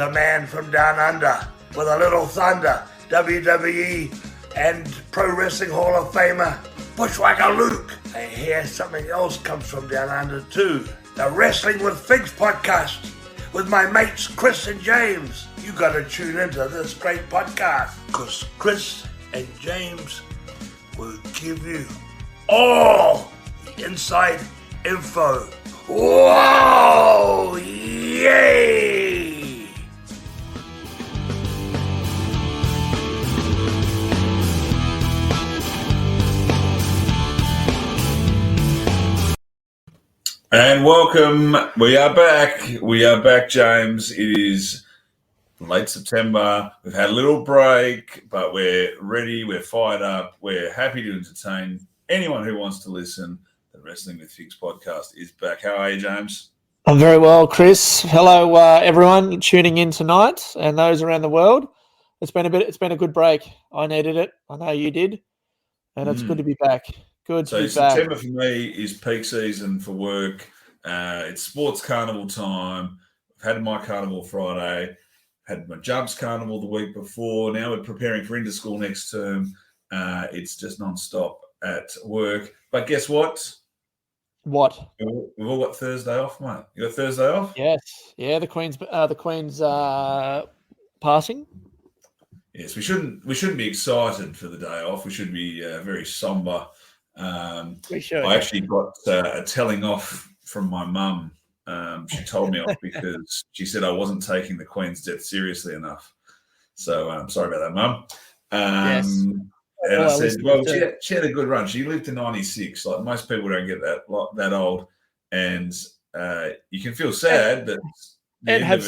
the man from down under with a little thunder, WWE and Pro Wrestling Hall of Famer, Bushwhacker Luke. I hear something else comes from down under too. The Wrestling with Figs podcast with my mates Chris and James. You gotta tune into this great podcast because Chris and James will give you all the inside info. Whoa! Yay! And welcome. We are back, James. It is late September. We've had a little break, but we're ready. We're fired up. We're happy to entertain anyone who wants to listen. The Wrestling with Figs podcast is back. How are you, James? I'm very well, Chris. Hello, everyone tuning in tonight and those around the world. It's been a good break. I needed it. I know you did, and it's good to be back. Good to be back. September for me is peak season for work. It's sports carnival time. I've had my carnival Friday. Had my jumps carnival the week before. Now we're preparing for into school next term. It's just non-stop at work. But guess what? What? We've all got Thursday off, mate. You got Thursday off? Yes. Yeah, the Queen's passing. Yes, we shouldn't be excited for the day off. We should be very somber. We should. I actually got a telling off from my mum. She told me off because she said I wasn't taking the Queen's death seriously enough. So I'm sorry about that, Mum. Yes. And I said, well, she had a good run. She lived to 96. Like most people don't get that old. And you can feel sad that have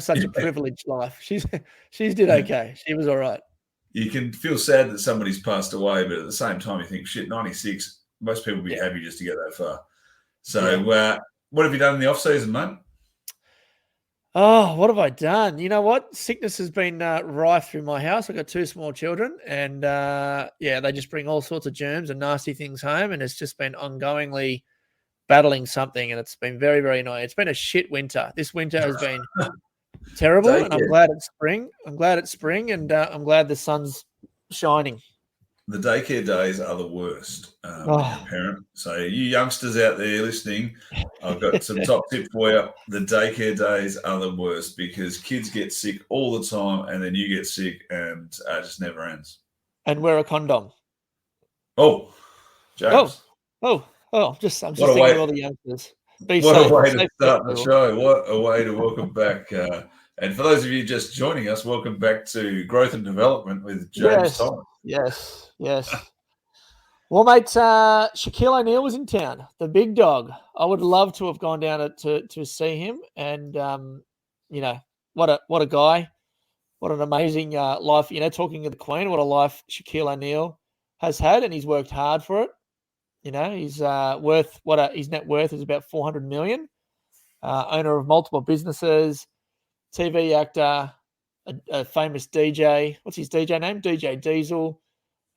such a privileged life. She's did okay. She was all right. You can feel sad that somebody's passed away, but at the same time, you think, shit, 96, most people would be happy just to get that far. So what have you done in the off-season, mate? Oh, what have I done? You know what? Sickness has been rife through my house. I've got two small children, and they just bring all sorts of germs and nasty things home, and it's just been ongoingly battling something, and it's been very, very annoying. It's been a shit winter. This winter has been terrible, and I'm glad it's spring. And I'm glad the sun's shining. The daycare days are the worst when you're a parent. So you youngsters out there listening, I've got some top tip for you. The daycare days are the worst because kids get sick all the time and then you get sick and it just never ends. And wear a condom. Oh, James. I'm just thinking of all the youngsters. What a way to start the show. What a way to welcome back. And for those of you just joining us, welcome back to Growth and Development with James Thomas. Yes. Well, mate, Shaquille O'Neal was in town, the big dog. I would love to have gone down to see him. And, what a guy. What an amazing life. Talking of the Queen, what a life Shaquille O'Neal has had, and he's worked hard for it. He's his net worth is about $400 million. Owner of multiple businesses, TV actor, a famous DJ. What's his DJ name? DJ Diesel.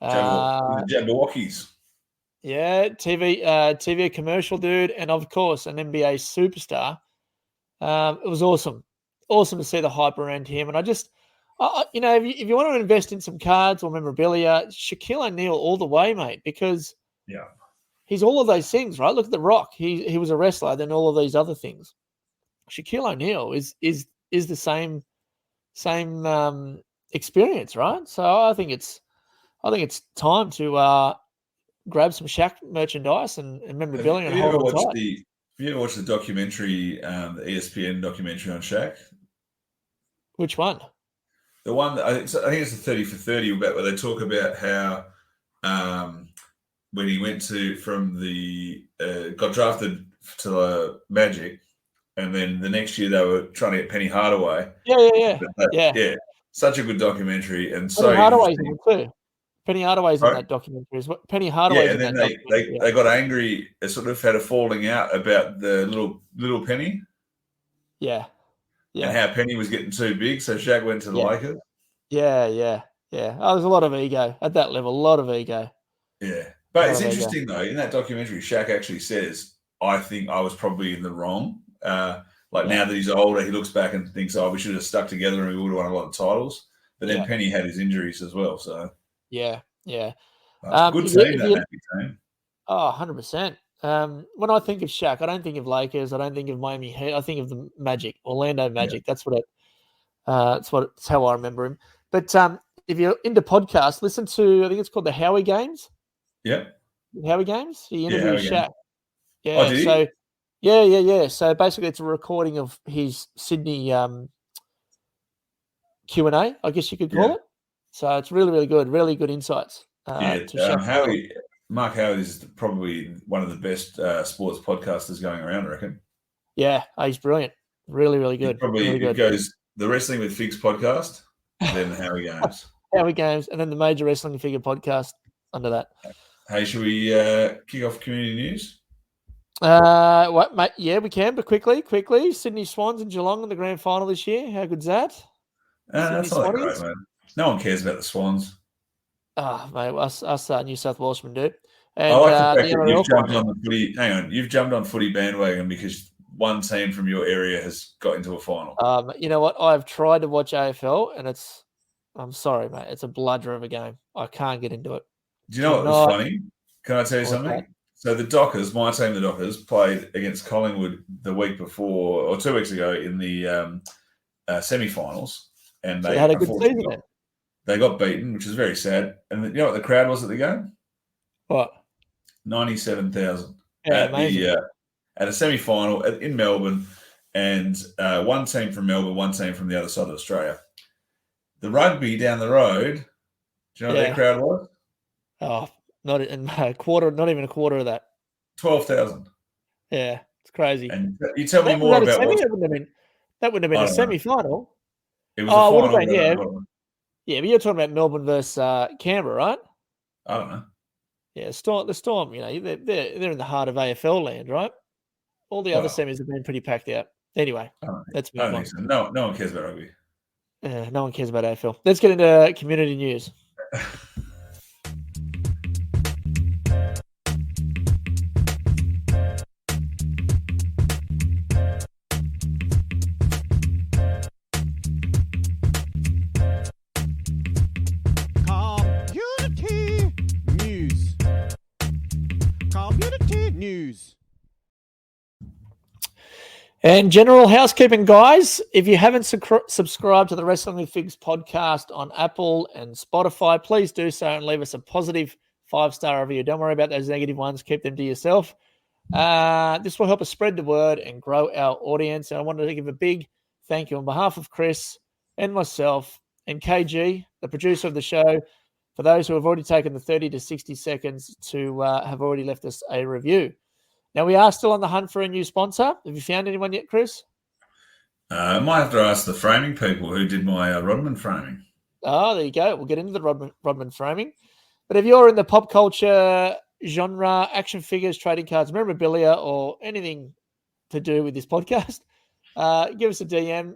Jabberwockies. Yeah, TV commercial dude, and of course an NBA superstar. It was awesome to see the hype around him. And if you want to invest in some cards or memorabilia, Shaquille O'Neal all the way, mate, because he's all of those things, right? Look at The Rock. He was a wrestler, then all of these other things. Shaquille O'Neal is the same experience, right? So I think it's time to grab some Shaq merchandise and memorabilia and hold on tight. Have you ever watched the documentary, the ESPN documentary on Shaq? Which one? The one I think it's the 30 for 30 where they talk about how when he went got drafted to the Magic, and then the next year they were trying to get Penny Hardaway. Yeah. Such a good documentary, and Penny Hardaway's in it too. Penny Hardaway's in that documentary as well. Penny Hardaway's in that documentary. And then they got angry. They sort of had a falling out about the little Penny. Yeah. And how Penny was getting too big, so Shaq went to the Lakers. Yeah. Oh, there's a lot of ego at that level. A lot of ego. Yeah, but it's interesting though. In that documentary, Shaq actually says, "I think I was probably in the wrong." Like now that he's older, he looks back and thinks, "Oh, we should have stuck together and we would have won a lot of titles." But then Penny had his injuries as well, so yeah. good team, that Matthew team. Oh, 100%. When I think of Shaq, I don't think of Lakers. I don't think of Miami Heat. I think of the Magic, Orlando Magic. Yeah. That's how I remember him. But if you're into podcasts, listen to, I think it's called the Howie Games. Yeah. Howie Games. He interviewed Shaq. Yeah. Oh, did he? So, yeah. So basically, it's a recording of his Sydney Q&A, I guess you could call it. So it's really, really good. Really good insights. Mark Howard is probably one of the best sports podcasters going around, I reckon. Yeah, he's brilliant. Really, really good. It goes the Wrestling with Figs podcast, then the Howie Games. Howie Games, and then the Major Wrestling Figure podcast under that. Hey, should we kick off community news? What, mate? Yeah, we can, but quickly. Sydney Swans and Geelong in the grand final this year. How good's that? That's not that great, man. No one cares about the Swans. Oh, mate, us New South Welshmen do. And, I like the fact that you've jumped on the footy. Hang on, you've jumped on footy bandwagon because one team from your area has got into a final. You know what? I've tried to watch AFL, and I'm sorry, mate. It's a bludger of a game. I can't get into it. Do you know what was funny? Can I tell you something? That? So the Dockers, my team, the Dockers, played against Collingwood the week before or 2 weeks ago in the semi-finals, and they had a good season. They got beaten, which is very sad. And you know what the crowd was at the game? What? 97,000 at a semi-final in Melbourne, and one team from Melbourne, one team from the other side of Australia. The rugby down the road, do you know what their crowd was? Oh, not even a quarter of that. 12,000. Yeah, it's crazy. And you tell me more about what... That wouldn't have been a semi-final. It was a final. Yeah, but you're talking about Melbourne versus Canberra, right? I don't know. Yeah, the Storm, you know, they're in the heart of AFL land, right? All the other semis have been pretty packed out. Anyway, that's I don't think so. No one cares about rugby. No one cares about AFL. Let's get into community news. News. And general housekeeping, guys, if you haven't subscribed to the Wrestling with Figs podcast on Apple and Spotify, please do so and leave us a positive 5-star review. Don't worry about those negative ones. Keep them to yourself. This will help us spread the word and grow our audience. And I wanted to give a big thank you on behalf of Chris and myself and KG, the producer of the show, for those who have already taken the 30 to 60 seconds to have already left us a review. Now, we are still on the hunt for a new sponsor. Have you found anyone yet, Chris? I might have to ask the framing people who did my Rodman framing. Oh, there you go. We'll get into the Rodman framing. But if you're in the pop culture genre, action figures, trading cards, memorabilia, or anything to do with this podcast, give us a DM,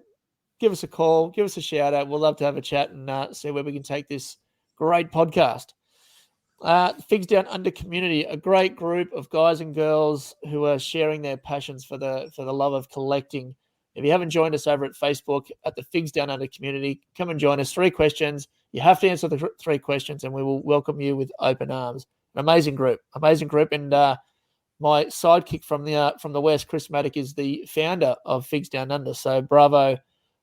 give us a call, give us a shout out. We'll love to have a chat and see where we can take this great podcast. Figs Down Under community, a great group of guys and girls who are sharing their passions for the love of collecting. If you haven't joined us over at Facebook at the Figs Down Under community, come and join us. 3 questions. You have to answer the 3 questions, and we will welcome you with open arms. An amazing group. And my sidekick from the West, Chris Maddock, is the founder of Figs Down Under. So bravo,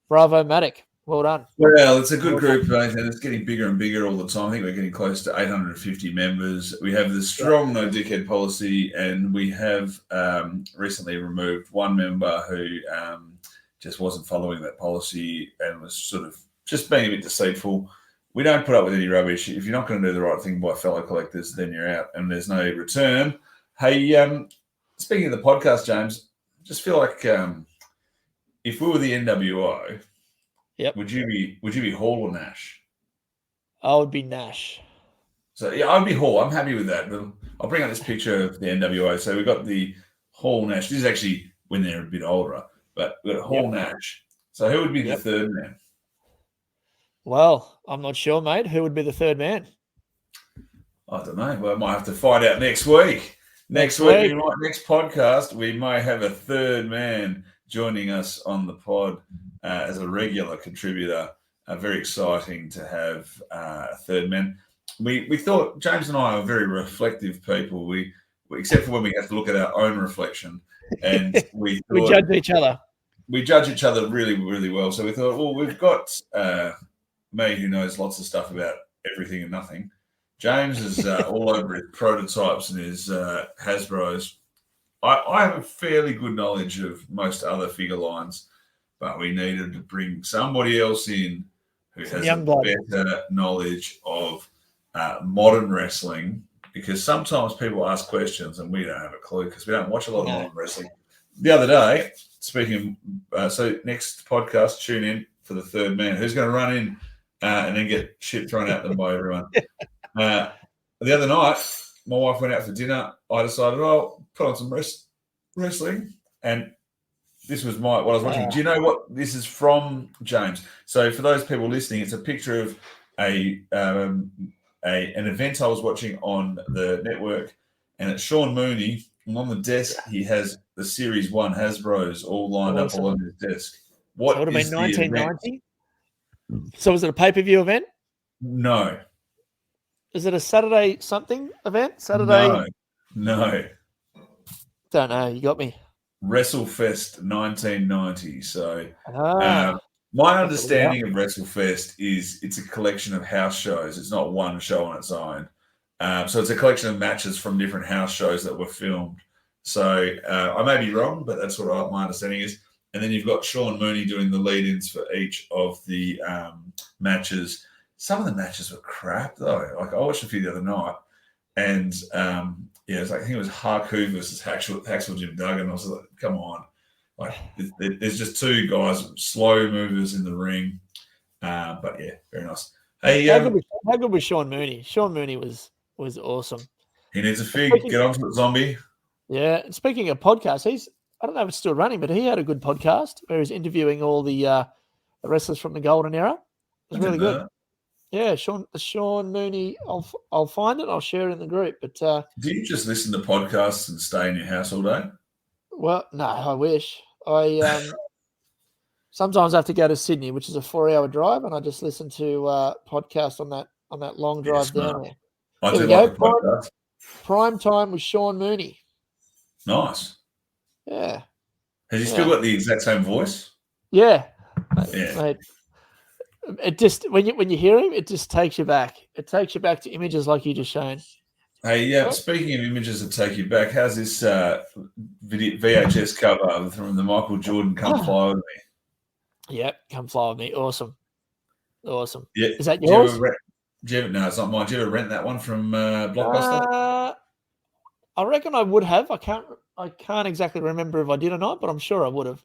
Maddock. Well done. Well, it's a good group, and it's getting bigger and bigger all the time. I think we're getting close to 850 members. We have the strong no dickhead policy, and we have recently removed one member who just wasn't following that policy and was sort of just being a bit deceitful. We don't put up with any rubbish. If you're not going to do the right thing by fellow collectors, then you're out, and there's no return. Hey, speaking of the podcast, James, I just feel like if we were the NWO, yep. Would you be Hall or Nash? I would be Nash. So yeah, I'd be Hall. I'm happy with that. But I'll bring up this picture of the NWO. So we've got the Hall Nash. This is actually when they're a bit older, but we've got Hall Nash. So who would be the third man? Well, I'm not sure, mate. Who would be the third man? I don't know. Well, I might have to find out next week. Next week, next podcast, we might have a third man. joining us on the pod as a regular contributor. Very exciting to have a third man. We thought James and I are very reflective people. We except for when we have to look at our own reflection, and we judge each other. We judge each other really, really well. So we thought, well, we've got me who knows lots of stuff about everything and nothing. James is all over his prototypes and his Hasbros. I have a fairly good knowledge of most other figure lines, but we needed to bring somebody else in who has a better knowledge of modern wrestling, because sometimes people ask questions and we don't have a clue because we don't watch a lot of modern wrestling. The other day, speaking so next podcast, tune in for the third man who's going to run in and then get shit thrown at them by everyone. The other night, my wife went out for dinner. I decided, put on some wrestling, and this was what I was watching. Do you know what this is from, James? So for those people listening, it's a picture of an event I was watching on the network, and it's Sean Mooney, and on the desk he has the Series 1 Hasbros all lined up all on his desk. What would have been 1990? So was it a pay-per-view event? No. Is it a Saturday something event? Saturday? No. Don't know. You got me. WrestleFest 1990. So my understanding of WrestleFest is it's a collection of house shows. It's not one show on its own. So it's a collection of matches from different house shows that were filmed. So I may be wrong, but that's what my understanding is. And then you've got Sean Mooney doing the lead-ins for each of the matches. Some of the matches were crap, though. Like, I watched a few the other night, and it's like, I think it was Haku versus Hacksaw Jim Duggan. I was like, come on. Like, there's just two guys, slow movers in the ring. But, yeah, very nice. Hey, how good was Sean Mooney? Sean Mooney was awesome. He needs a fig. Get onto it, zombie. Yeah. And speaking of podcasts, I don't know if it's still running, but he had a good podcast where he's interviewing all the wrestlers from the Golden Era. It was really good. Yeah, Sean Mooney. I'll find it. I'll share it in the group. But do you just listen to podcasts and stay in your house all day? Well, no, I wish. I sometimes I have to go to Sydney, which is a 4-hour drive, and I just listen to podcasts on that long drive down there. I do like a podcast. Prime time with Sean Mooney. Nice. Yeah. Has he still got the exact same voice? Yeah. Yeah. Mate, it just when you hear him, it just takes you back. It takes you back to images like you just shown. Hey, speaking of images that take you back, how's this VHS cover from the Michael Jordan "Come Fly With Me"? Yep, "Come Fly With Me." Awesome. Yeah. Is that yours? No, it's not mine. Did you ever rent that one from Blockbuster? I reckon I would have. I can't exactly remember if I did or not, but I'm sure I would have.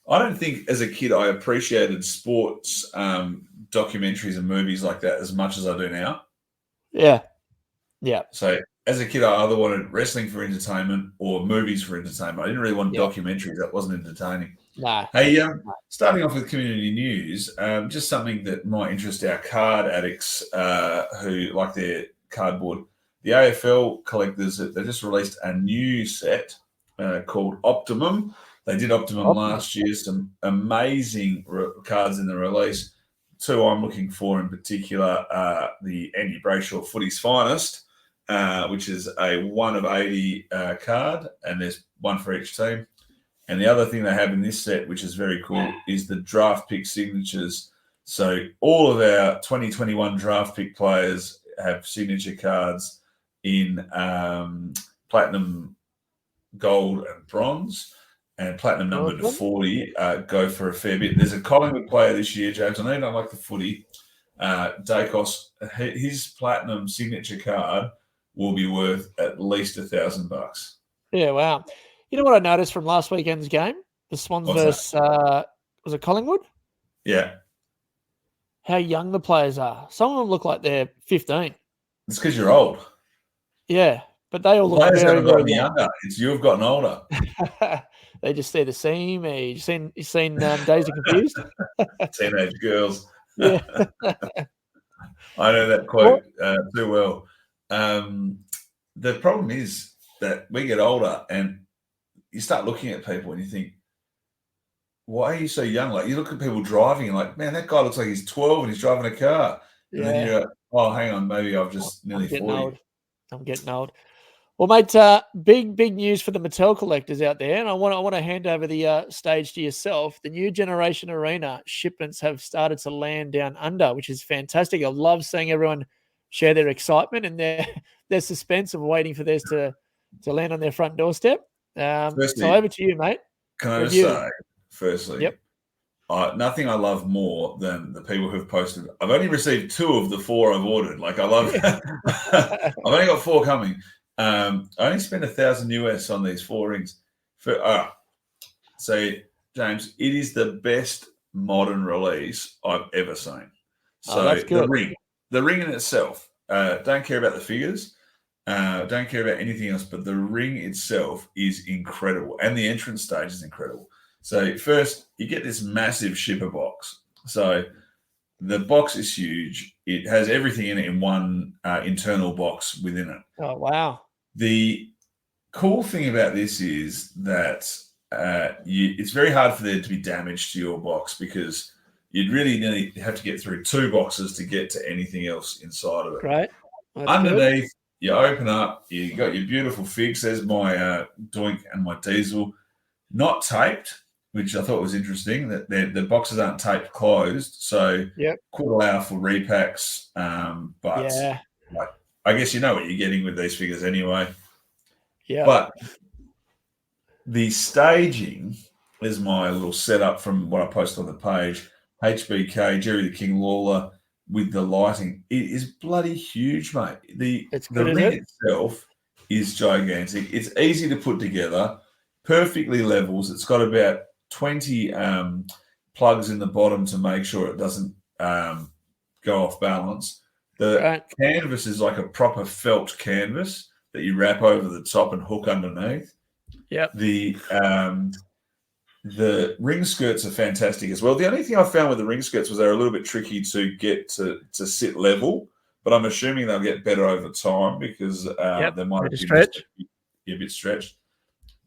I don't think as a kid I appreciated sports documentaries and movies like that as much as I do now. Yeah. Yeah. So as a kid, I either wanted wrestling for entertainment or movies for entertainment. I didn't really want documentaries. That wasn't entertaining. No. Hey, starting off with community news, just something that might interest our card addicts who like their cardboard. The AFL collectors, they just released a new set called Optimum. They did Optimum last year. Some amazing cards in the release. Two I'm looking for in particular, the Andy Brayshaw Footy's Finest, which is a 1 of 80 card, and there's one for each team. And the other thing they have in this set, which is very cool, is the draft pick signatures. So all of our 2021 draft pick players have signature cards in platinum, gold, and bronze. And platinum number to 40 go for a fair bit. There's a Collingwood player this year, James. I know you don't like the footy. Dacos, his platinum signature card will be worth at least $1,000. Yeah, wow. You know what I noticed from last weekend's game? The Swans versus, was it Collingwood? Yeah. How young the players are. Some of them look like they're 15. It's because you're old. Yeah, but they all look players very, haven't gotten very young. younger. It's you've gotten older. They just stay the same age. You seen Days of Confused? Teenage girls. Yeah. I know that quote too well. The problem is that we get older and you start looking at people and you think, why are you so young? Like, you look at people driving, and like, man, that guy looks like he's 12 and he's driving a car. And then Yeah, you're like, oh, hang on, maybe I've just nearly I'm getting 40. old. I'm getting old. Well, mate, big news for the Mattel collectors out there, and I want to hand over the stage to yourself. The new generation arena shipments have started to land down under, which is fantastic. I love seeing everyone share their excitement and their suspense of waiting for theirs to land on their front doorstep. So Firstly, over to you, mate. can I just Review. say, firstly, Yep. nothing I love more than the people who've posted. I've only received 2 of the 4 I've ordered. Like, I love. I've only got 4 coming. I only spent $1,000 US on these 4 rings. So, James, it is the best modern release I've ever seen. So that's good. the ring in itself. Don't care about the figures. Don't care about anything else. But the ring itself is incredible, and the entrance stage is incredible. So first, you get this massive shipper box. So the box is huge. It has everything in it in one internal box within it. Oh, wow. The cool thing about this is that it's very hard for there to be damage to your box, because you'd really nearly have to get through 2 boxes to get to anything else inside of it. Great. That's Underneath, good. you open up, you got your beautiful figs. There's my Doink and my Diesel, not taped, which I thought was interesting, that the boxes aren't taped closed, so could allow for repacks. But like, I guess you know what you're getting with these figures anyway. Yeah. But the staging is my little setup from what I posted on the page. HBK, Jerry the King Lawler, with the lighting. It is bloody huge, mate. The ring itself is gigantic. It's easy to put together, perfectly levels. It's got about 20 plugs in the bottom to make sure it doesn't go off balance. The canvas is like a proper felt canvas that you wrap over the top and hook underneath. Yep. The ring skirts are fantastic as well. The only thing I found with the ring skirts was they're a little bit tricky to get to sit level, but I'm assuming they'll get better over time, because they might have been a bit stretched.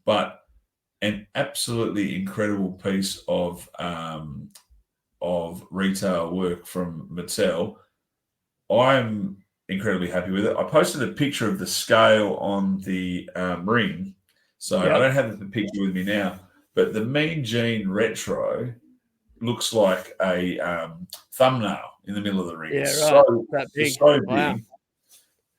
But an absolutely incredible piece of retail work from Mattel. I'm incredibly happy with it. I posted a picture of the scale on the ring, so I don't have the picture with me now. But the Mean Gene Retro looks like a thumbnail in the middle of the ring. Yeah, it's right. So big. Wow.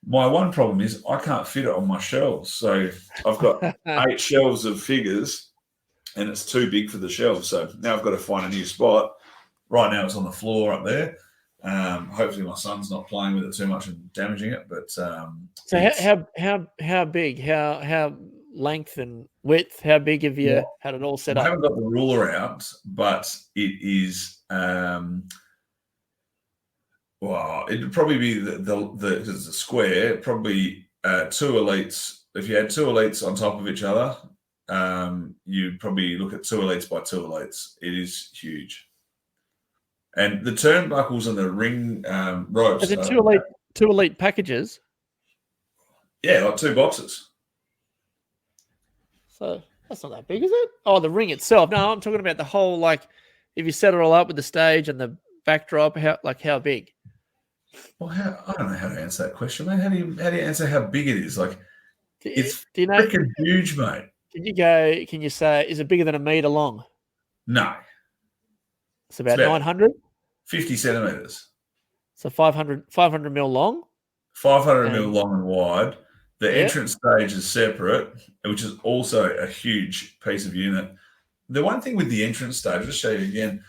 My one problem is I can't fit it on my shelves. So I've got 8 shelves of figures, and it's too big for the shelves. So now I've got to find a new spot. Right now it's on the floor up there. Hopefully my son's not playing with it too much and damaging it. But so how big? How length and width? How big have you had it all set up? I haven't got the ruler out, but it is. Well, it'd probably be the square. Probably 2 elites. If you had 2 elites on top of each other, you'd probably look at 2 elites by 2 elites. It is huge. And the turnbuckles and the ring ropes. Is it 2 elite packages? Yeah, like 2 boxes. So that's not that big, is it? Oh, the ring itself. No, I'm talking about the whole, like, if you set it all up with the stage and the backdrop, how big? Well, I don't know how to answer that question, mate. How do you answer how big it is? Like, it's do you know, freaking huge, mate. Can you say, is it bigger than a meter long? No. It's about 900? 50 centimetres. So 500 mil long? 500 mil long and wide. The entrance stage is separate, which is also a huge piece of unit. The one thing with the entrance stage, I'll just show you again,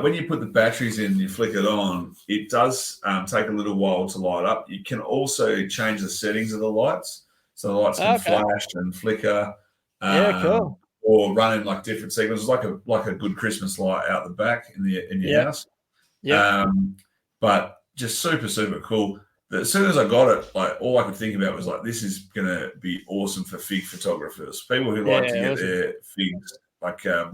when you put the batteries in and you flick it on, it does take a little while to light up. You can also change the settings of the lights. So the lights can flash and flicker. Cool. Or run in like different segments, like a good Christmas light out the back in your house. Yeah. But just super, super cool. As soon as I got it, like, all I could think about was like, this is gonna be awesome for fig photographers, people who like to get their figs, like our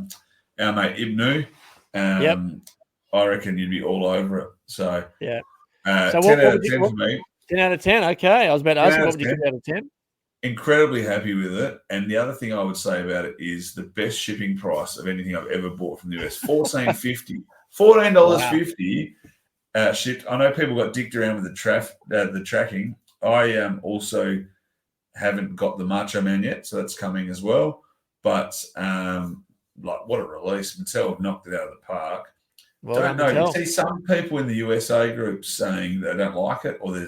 mate Ibnu. I reckon you'd be all over it. So so 10 out of 10 for me. 10 out of 10. Okay, I was about to ask you, what would you give out of 10? incredibly happy with it. And the other thing I would say about it is the best shipping price of anything I've ever bought from the US, $14.50. $14.50 shipped. I know people got dicked around with the tracking. I also haven't got the Macho Man yet, so that's coming as well. But what a release. Mattel have knocked it out of the park. Well, Don't know. You see some people in the USA group saying they don't like it, or they're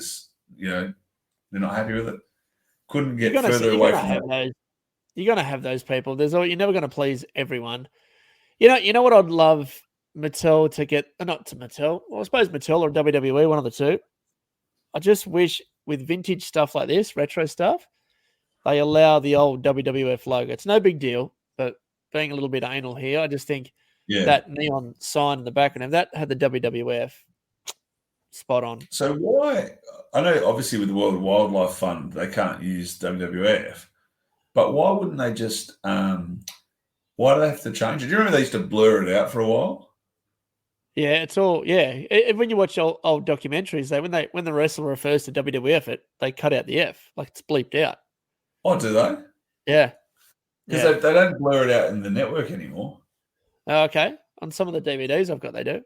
not happy with it. Couldn't get further away from that. You're going to have those people. You're never going to please everyone. You know what I'd love Mattel to get, not to Mattel, well, I suppose Mattel or WWE, one of the two. I just wish with vintage stuff like this, retro stuff, they allow the old WWF logo. It's no big deal, but being a little bit anal here, I just think that neon sign in the background, if that had the WWF, spot on. So why? I know obviously with the World Wildlife Fund, they can't use WWF, but why wouldn't they just, why do they have to change it? Do you remember they used to blur it out for a while? Yeah, it's all, when you watch old documentaries, when the wrestler refers to WWF, they cut out the F, like it's bleeped out. Oh, do they? Yeah. Because they don't blur it out in the network anymore. Oh, okay. On some of the DVDs I've got, they do.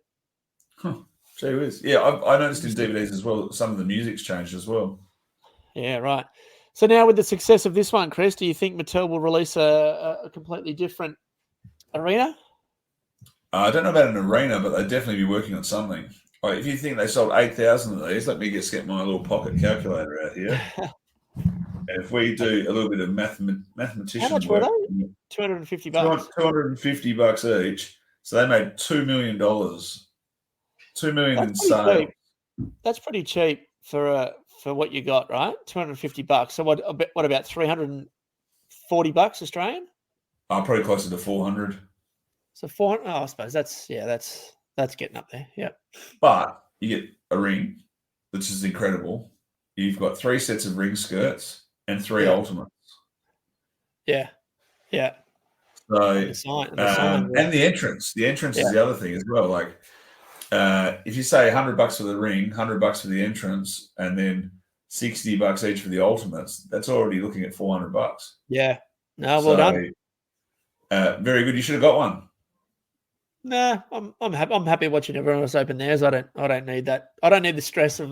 Huh. Gee whiz. Yeah, I noticed in DVDs as well, some of the music's changed as well. Yeah, right. So now with the success of this one, Chris, do you think Mattel will release a completely different arena? I don't know about an arena, but they'd definitely be working on something. If you think they sold 8,000 of these, let me just get my little pocket calculator out here. And if we do a little bit of mathematician how much work, were they? $250. $250 each. So they made $2 million. $2 million in sales. That's pretty cheap for what you got, right? $250. So what about $340 Australian? Probably closer to 400. So 400. Oh, I suppose that's getting up there. Yeah. But you get a ring, which is incredible. You've got 3 sets of ring skirts and 3 ultimates. Yeah. Yeah. So and the entrance. The entrance is the other thing as well. Like if you say $100 for the ring, $100 for the entrance, and then $60 each for the ultimates, that's already looking at $400. Yeah. No, well done. Very good. You should have got one. No, I'm happy watching everyone else open theirs. I don't need that. I don't need the stress of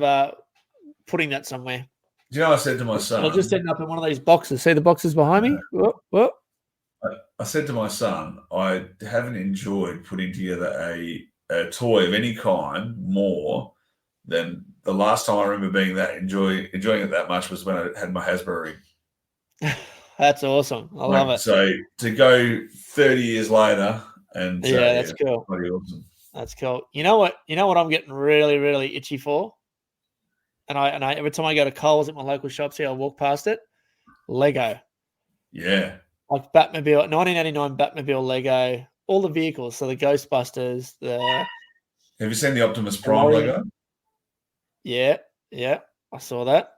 putting that somewhere. Do you know what I said to my son? I'll just end up in one of these boxes. See the boxes behind me? What? I said to my son, I haven't enjoyed putting together a toy of any kind more than the last time I remember being enjoying it that much was when I had my Hasbro ring. That's awesome. I love it. So to go 30 years later and that's cool. Pretty awesome. That's cool. You know what I'm getting really, really itchy for? And I every time I go to Coles at my local shops here, I walk past it. Lego. Yeah. Like Batmobile, 1989 Batmobile Lego, all the vehicles. So the Ghostbusters, Have you seen the Optimus Prime Lego? Yeah. I saw that.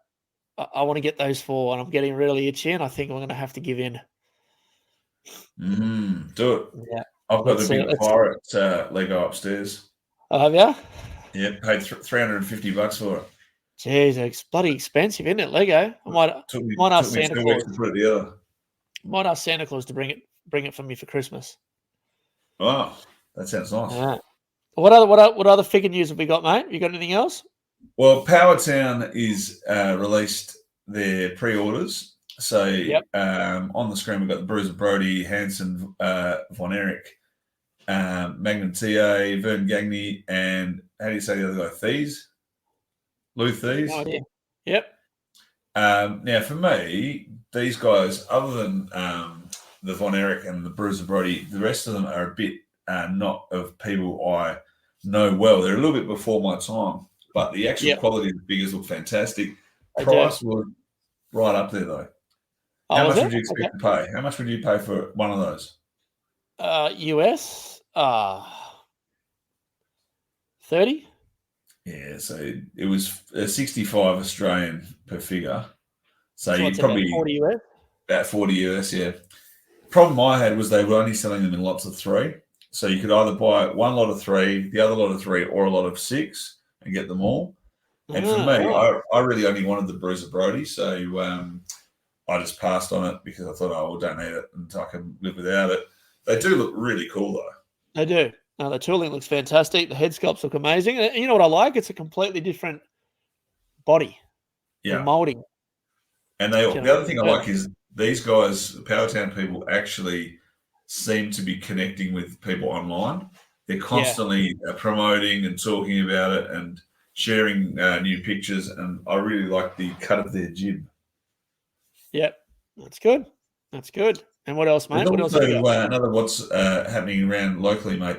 I want to get those 4, and I'm getting really itchy, and I think I'm going to have to give in. Do it. Yeah. I've got the big pirate Lego upstairs. Oh, have you? Yeah, paid $350 for it. Jeez, it's bloody expensive, isn't it, Lego? I might ask Santa Claus to put it together. Might ask Santa Claus to bring it for me for Christmas. Oh, that sounds nice. Yeah. What other figure news have we got, mate? You got anything else? Well, Powertown is released their pre-orders. So on the screen, we've got the Bruiser Brody, Hanson, Von Erich, Magnum TA, Vern Gagne, and how do you say the other guy? Lou Thies? No idea. Yep. Now, for me, these guys, other than the Von Erich and the Bruiser Brody, the rest of them are a bit not of people I know well. They're a little bit before my time, but the actual quality of the figures look fantastic. Price was right up there, though. How much would you expect to pay? How much would you pay for one of those? US? 30? Yeah, so it was 65 Australian per figure. So you probably about 40 US? About 40 US, yeah. Problem I had was they were only selling them in lots of 3. So you could either buy one lot of 3, the other lot of 3, or a lot of 6 and get them all. And for me, I really only wanted the Bruiser Brody. So I just passed on it because I thought, oh, well, don't need it and I can live without it. They do look really cool, though. They do. No, the tooling looks fantastic. The head sculpts look amazing. And you know what I like? It's a completely different body. Yeah. The molding. And the other thing I like is these guys, the Powertown people, actually seem to be connecting with people online. They're constantly promoting and talking about it and sharing new pictures. And I really like the cut of their jib. Yep, that's good. That's good. And what else, mate? What else? Another what's happening around locally, mate.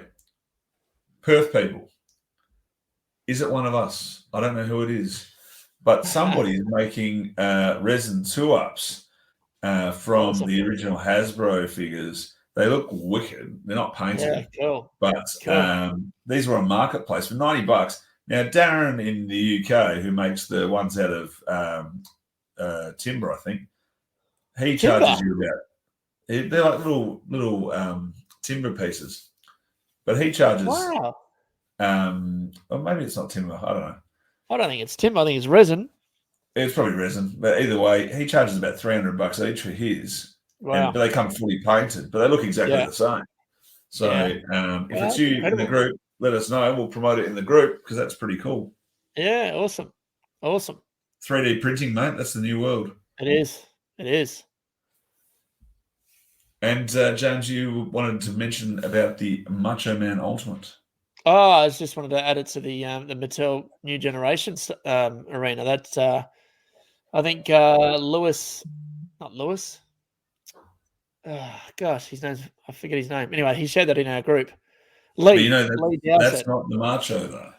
Perth people. Is it one of us? I don't know who it is, but somebody is making resin 2-ups from the original Hasbro figures. They look wicked. They're not painted, but these were on Marketplace for $90. Now, Darren in the UK, who makes the ones out of timber, I think, he charges you about. They're like little timber pieces. But he charges. Wow. Or maybe it's not timber. I don't know. I don't think it's timber. I think it's resin. It's probably resin. But either way, he charges about $300 each for his. Wow. But they come fully painted, but they look exactly the same. So if it's you in the group, let us know. We'll promote it in the group because that's pretty cool. Yeah, awesome. Awesome. 3D printing, mate. That's the new world. It is. It is. And James, you wanted to mention about the Macho Man Ultimate. Oh, I just wanted to add it to the Mattel New Generations arena. That's I think Lewis, not Lewis. Gosh, his name's, I forget his name. Anyway, he shared that in our group. Lee, but you know that's Dowsett. not the Macho though.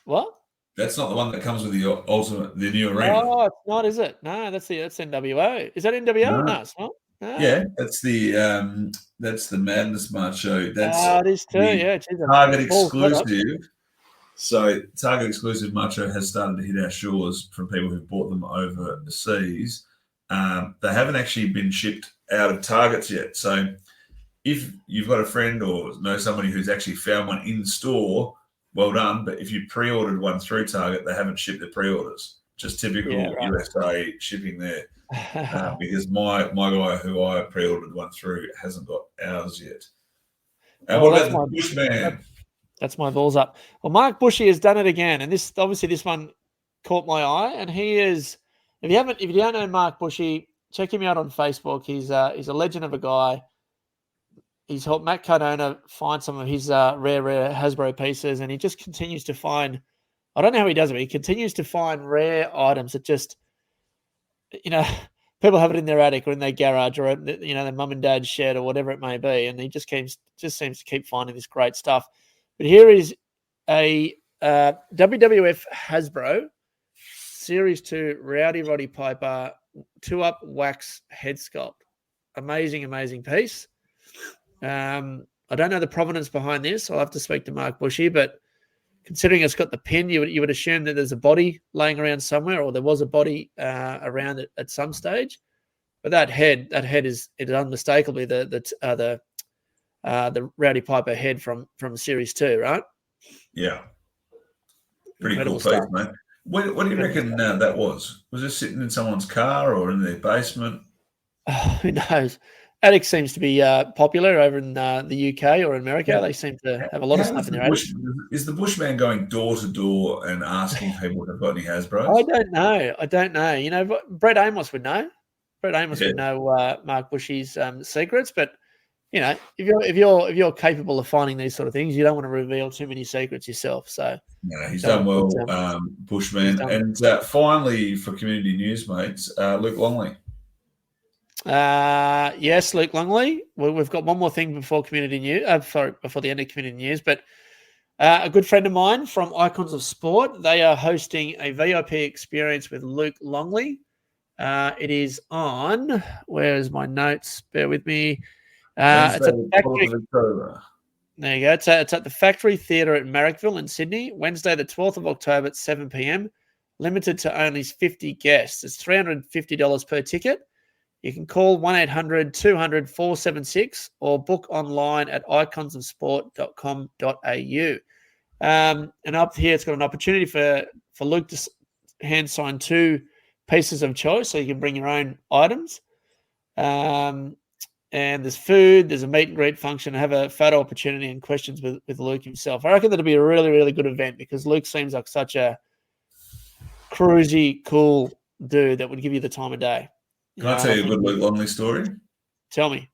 What? That's not the one that comes with the Ultimate, the new arena. Oh, it's not, is it? No, that's NWO. Is that NWO? No, it's not. No. Yeah, that's the Madness Macho. That's it is too. Yeah, Target exclusive. So Target exclusive Macho has started to hit our shores from people who've bought them overseas. They haven't actually been shipped out of Targets yet. So if you've got a friend or know somebody who's actually found one in store, well done. But if you pre-ordered one through Target, they haven't shipped the pre-orders. Just typical USA shipping there. Because my guy who I pre-ordered one through hasn't got ours yet. And what about the Bushman? That's my balls up. Well, Mark Bushy has done it again, and this one caught my eye. And he is, if you don't know Mark Bushy, check him out on Facebook. He's a legend of a guy. He's helped Matt Cardona find some of his rare Hasbro pieces, and he just continues to find. I don't know how he does it, but he continues to find rare items that just, people have it in their attic or in their garage or their mum and dad's shed or whatever it may be, and he just seems to keep finding this great stuff. But here is a WWF Hasbro Series 2 Rowdy Roddy Piper 2-up wax head sculpt. Amazing piece. I don't know the provenance behind this. I'll have to speak to Mark Bushy, but considering it's got the pin, you would assume that there's a body laying around somewhere, or there was a body around it at some stage. But that head is unmistakably the Rowdy Piper head from Series 2, right? Yeah, pretty cool piece, mate. What do you reckon that was? Was it sitting in someone's car or in their basement? Who knows? Attic seems to be popular over in the UK or in America. Yeah. They seem to have a lot of stuff in their attic. Is the Bushman going door to door and asking people if they've got any Hasbros? I don't know. Brett Amos would know. Brett Amos would know Mark Bushy's secrets. But if you're capable of finding these sort of things, you don't want to reveal too many secrets yourself. So he's done well, Bushman. And finally, for community news, mates, Luke Longley. Yes, Luke Longley. We've got one more thing before community news. Before the end of community news. But a good friend of mine from Icons of Sport, they are hosting a VIP experience with Luke Longley. It is on. Where's my notes? Bear with me. It's at the Factory. There you go. It's at the Factory Theatre at Marrickville in Sydney, Wednesday, the 12th of October at 7 p.m. Limited to only 50 guests. It's $350 per ticket. You can call 1-800-200-476 or book online at iconsofsport.com.au. And up here, it's got an opportunity for Luke to hand sign 2 pieces of choice, so you can bring your own items. And there's food, there's a meet and greet function, have a photo opportunity and questions with Luke himself. I reckon that'll be a really, really good event because Luke seems like such a cruisy, cool dude that would give you the time of day. Can I tell you a good Luke Longley story? Tell me.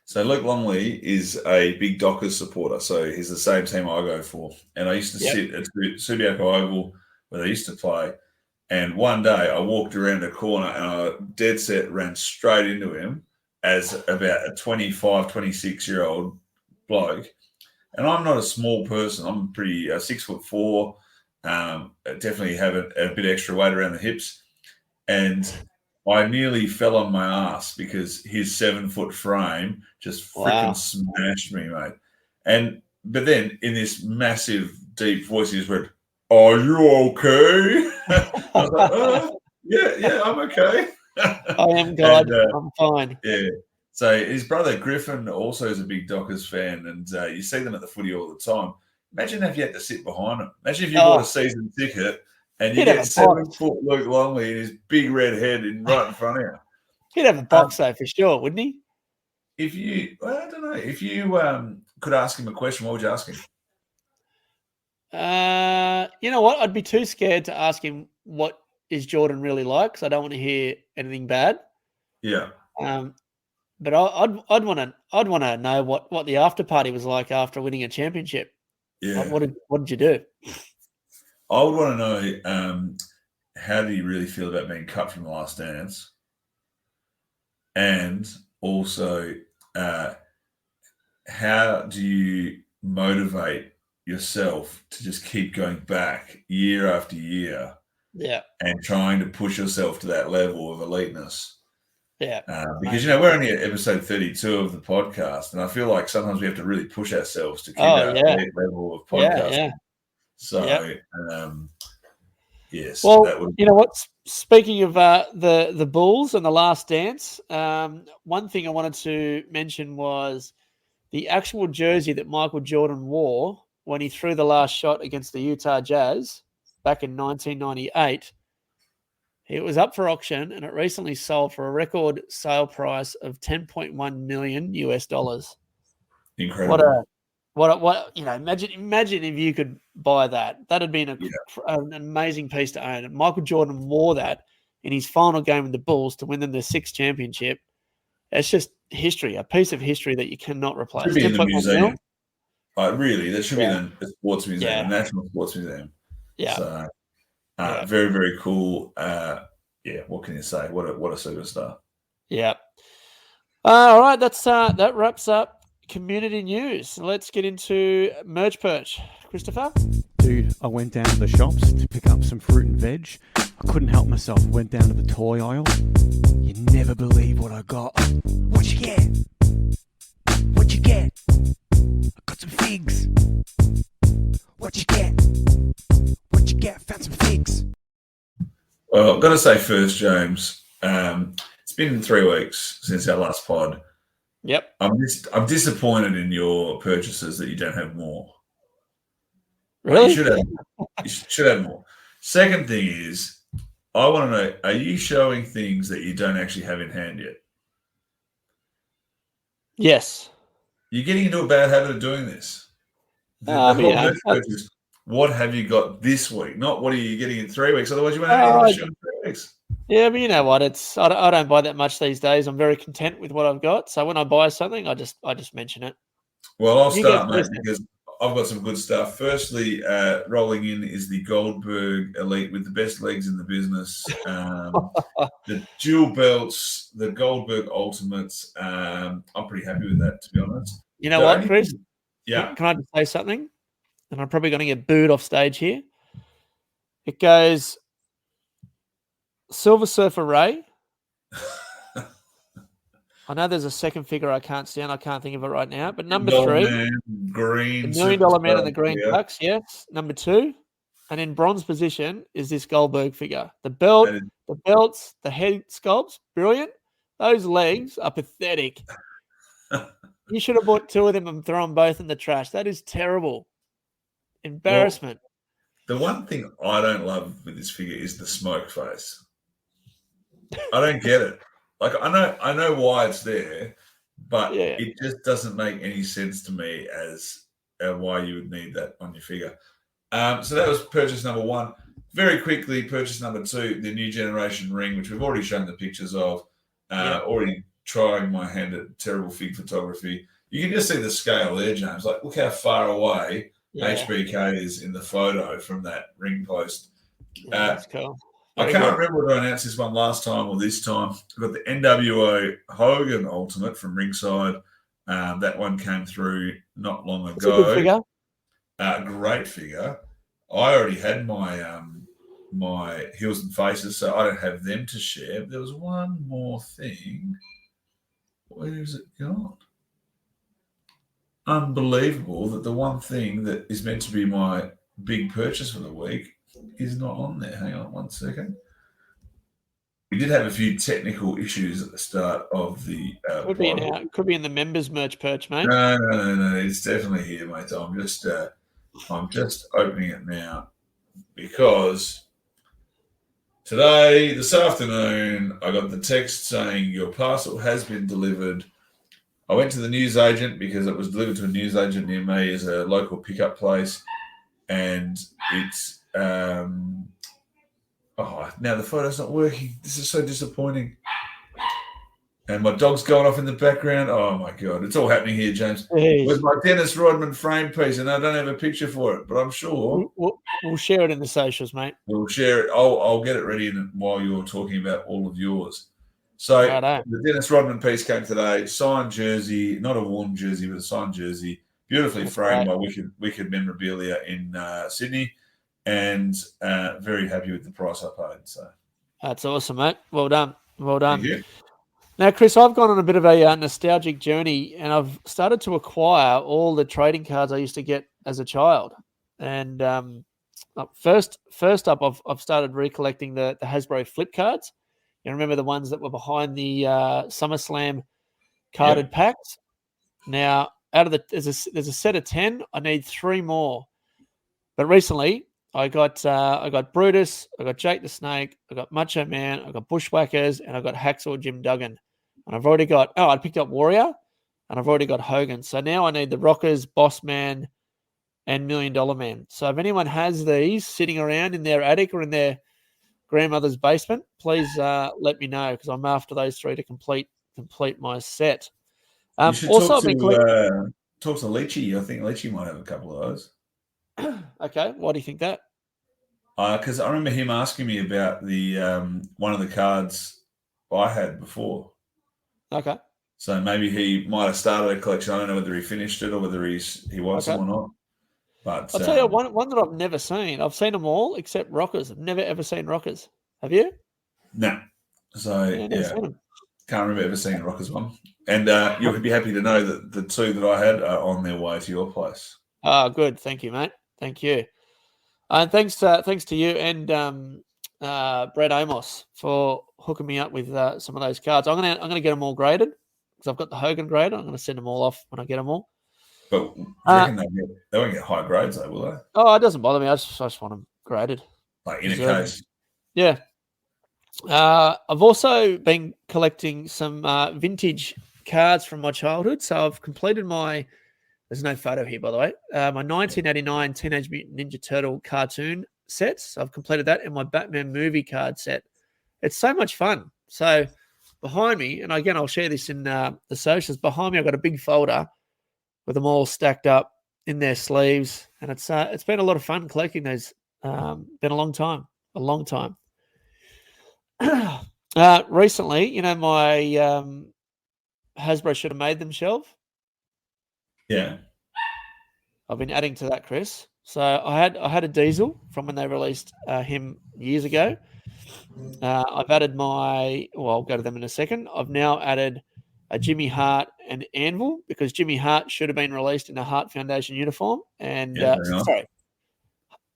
So Luke Longley is a big Dockers supporter. So he's the same team I go for. And I used to sit at Subiaco Oval where they used to play. And one day I walked around a corner and I dead set ran straight into him as about a 25, 26-year-old bloke. And I'm not a small person. I'm pretty 6'4". Definitely have a bit extra weight around the hips. And I nearly fell on my ass because his 7-foot frame just freaking smashed me, mate. But then in this massive, deep voice, he just went, "Are you okay?" I was like, yeah, I'm okay. I am God. I'm fine. Yeah. So his brother Griffin also is a big Dockers fan, and you see them at the footy all the time. Imagine if you had to sit behind them. Imagine if you bought a season ticket and you get 7-foot Luke Longley and his big red head right in front of you. He'd have a box though for sure, wouldn't he? If you, I don't know, if you could ask him a question, what would you ask him? You know what? I'd be too scared to ask him what is Jordan really like because I don't want to hear anything bad. Yeah. But I'd want to know what the after party was like after winning a championship. Yeah. What did you do? I would want to know how do you really feel about being cut from The Last Dance, and also how do you motivate yourself to just keep going back year after year, and trying to push yourself to that level of eliteness. Yeah, because we're only at episode 32 of the podcast, and I feel like sometimes we have to really push ourselves to keep that level of podcast. Yeah. So, yes. Well, you know what? Speaking of the Bulls and The Last Dance, one thing I wanted to mention was the actual jersey that Michael Jordan wore when he threw the last shot against the Utah Jazz back in 1998. It was up for auction and it recently sold for a record sale price of $10.1 million US. Incredible. What imagine if you could buy that. That'd been an amazing piece to own. And Michael Jordan wore that in his final game with the Bulls to win them their 6th championship. It's just history, a piece of history that you cannot replace. Should be in the museum. Really, that should be in the sports museum, the National Sports Museum. Yeah. So, very, very cool. What can you say? What a superstar. Yeah. All right, that wraps up community news. Let's get into Merch Perch. Christopher? Dude, I went down to the shops to pick up some fruit and veg. I couldn't help myself. Went down to the toy aisle. You never believe what I got. What you get? What you get? I got some figs. What you get? What you get? Found some figs. Well, I've got to say first, James, it's been 3 weeks since our last pod. Yep. I'm disappointed in your purchases that you don't have more. Really? You should have more. Second thing is, I want to know, are you showing things that you don't actually have in hand yet? Yes. You're getting into a bad habit of doing this. What have you got this week? Not what are you getting in 3 weeks? Otherwise, you won't have anything to show in 3 weeks. Yeah, but you know what? I don't buy that much these days. I'm very content with what I've got. So when I buy something, I just mention it. Well, I'll start, mate, because I've got some good stuff. Firstly, rolling in is the Goldberg Elite with the best legs in the business. The dual belts, the Goldberg Ultimates. I'm pretty happy with that, to be honest. You know what, Chris? Yeah. Can I just say something? And I'm probably going to get booed off stage here. It goes Silver Surfer Ray. I know there's a second figure I can't stand. I can't think of it right now. But number 3, man, green, the $1 million man in the green tux. Yes. Number 2, and in bronze position is this Goldberg figure. The belt, the belts, the head sculpts, brilliant. Those legs are pathetic. You should have bought 2 of them and thrown both in the trash. That is terrible. Embarrassment. Well, the one thing I don't love with this figure is the smoke face. I don't get it. Like I know why it's there, but Yeah. it just doesn't make any sense to me as why you would need that on your figure. So that was purchase number one. Very quickly, purchase number two, the new generation ring, which we've already shown the pictures of. Already trying my hand at terrible fig photography. You can just see the scale there, James. Like, look how far away HBK is in the photo from that ring post. That's cool. I can't remember whether I announced this one last time or this time. I've got the NWO Hogan Ultimate from Ringside. That one came through not long ago. It's a good figure. Great figure. I already had my my Heels and Faces, so I don't have them to share. There was one more thing. Where's it gone? Unbelievable that the one thing that is meant to be my big purchase for the week is not on there. Hang on 1 second. We did have a few technical issues at the start of the could be in the members merch perch, mate. No. It's definitely here, mate. I'm just opening it now because this afternoon, I got the text saying your parcel has been delivered. I went to the newsagent because it was delivered to a newsagent near me as a local pickup place, and it's now the photo's not working. This is so disappointing. And my dog's going off in the background. Oh my God, it's all happening here, James. With my Dennis Rodman frame piece, and I don't have a picture for it, but I'm sure we'll share it in the socials, mate. We'll share it. I'll get it ready while you're talking about all of yours. So the Dennis Rodman piece came today. Signed jersey, not a worn jersey, but a signed jersey, beautifully framed by Wicked Memorabilia in Sydney, and very happy with the price I paid. So that's awesome, mate. Well done. Thank you. Now, Chris, I've gone on a bit of a nostalgic journey, and I've started to acquire all the trading cards I used to get as a child. And first up, I've started recollecting the Hasbro flip cards. You remember the ones that were behind the SummerSlam carded packs? Now, there's a set of 10. I need 3 more. But recently, I got Brutus, I got Jake the Snake, I got Macho Man, I got Bushwhackers, and I got Hacksaw Jim Duggan. And I've already got I picked up Warrior, and I've already got Hogan. So now I need the Rockers, Boss Man, and $1 Million Man. So if anyone has these sitting around in their attic or in their grandmother's basement, please let me know, because I'm after those 3 to complete my set. You should also talk to Leachy. I think Leachy might have a couple of those. Okay, why do you think that? Because I remember him asking me about the one of the cards I had before. Okay. So maybe he might have started a collection. I don't know whether he finished it or whether he wants them or not. But I'll tell you one that I've never seen. I've seen them all except Rockers. I've never ever seen Rockers. Have you? No. So can't remember ever seeing a Rockers one. And you'll be happy to know that the 2 that I had are on their way to your place. Oh, good. Thank you, mate. Thank you. And thanks to you and Brett Amos for hooking me up with some of those cards. I'm gonna get them all graded because I've got the Hogan grade. I'm gonna send them all off when I get them all. But do you reckon they won't get high grades though, will they? Oh, it doesn't bother me. I just want them graded. Like in a case. Yeah. I've also been collecting some vintage cards from my childhood. So I've completed my. There's no photo here, by the way. My 1989 Teenage Mutant Ninja Turtle cartoon sets. I've completed that, and my Batman movie card set. It's so much fun. So behind me, and again, I'll share this in the socials. Behind me, I've got a big folder with them all stacked up in their sleeves, and it's been a lot of fun collecting those. Been a long time. Recently, my Hasbro Should Have Made Them shelf. Yeah. I've been adding to that, Chris. So I had a Diesel from when they released him years ago. I've added I'll go to them in a second. I've now added a Jimmy Hart and Anvil, because Jimmy Hart should have been released in a Hart Foundation uniform. And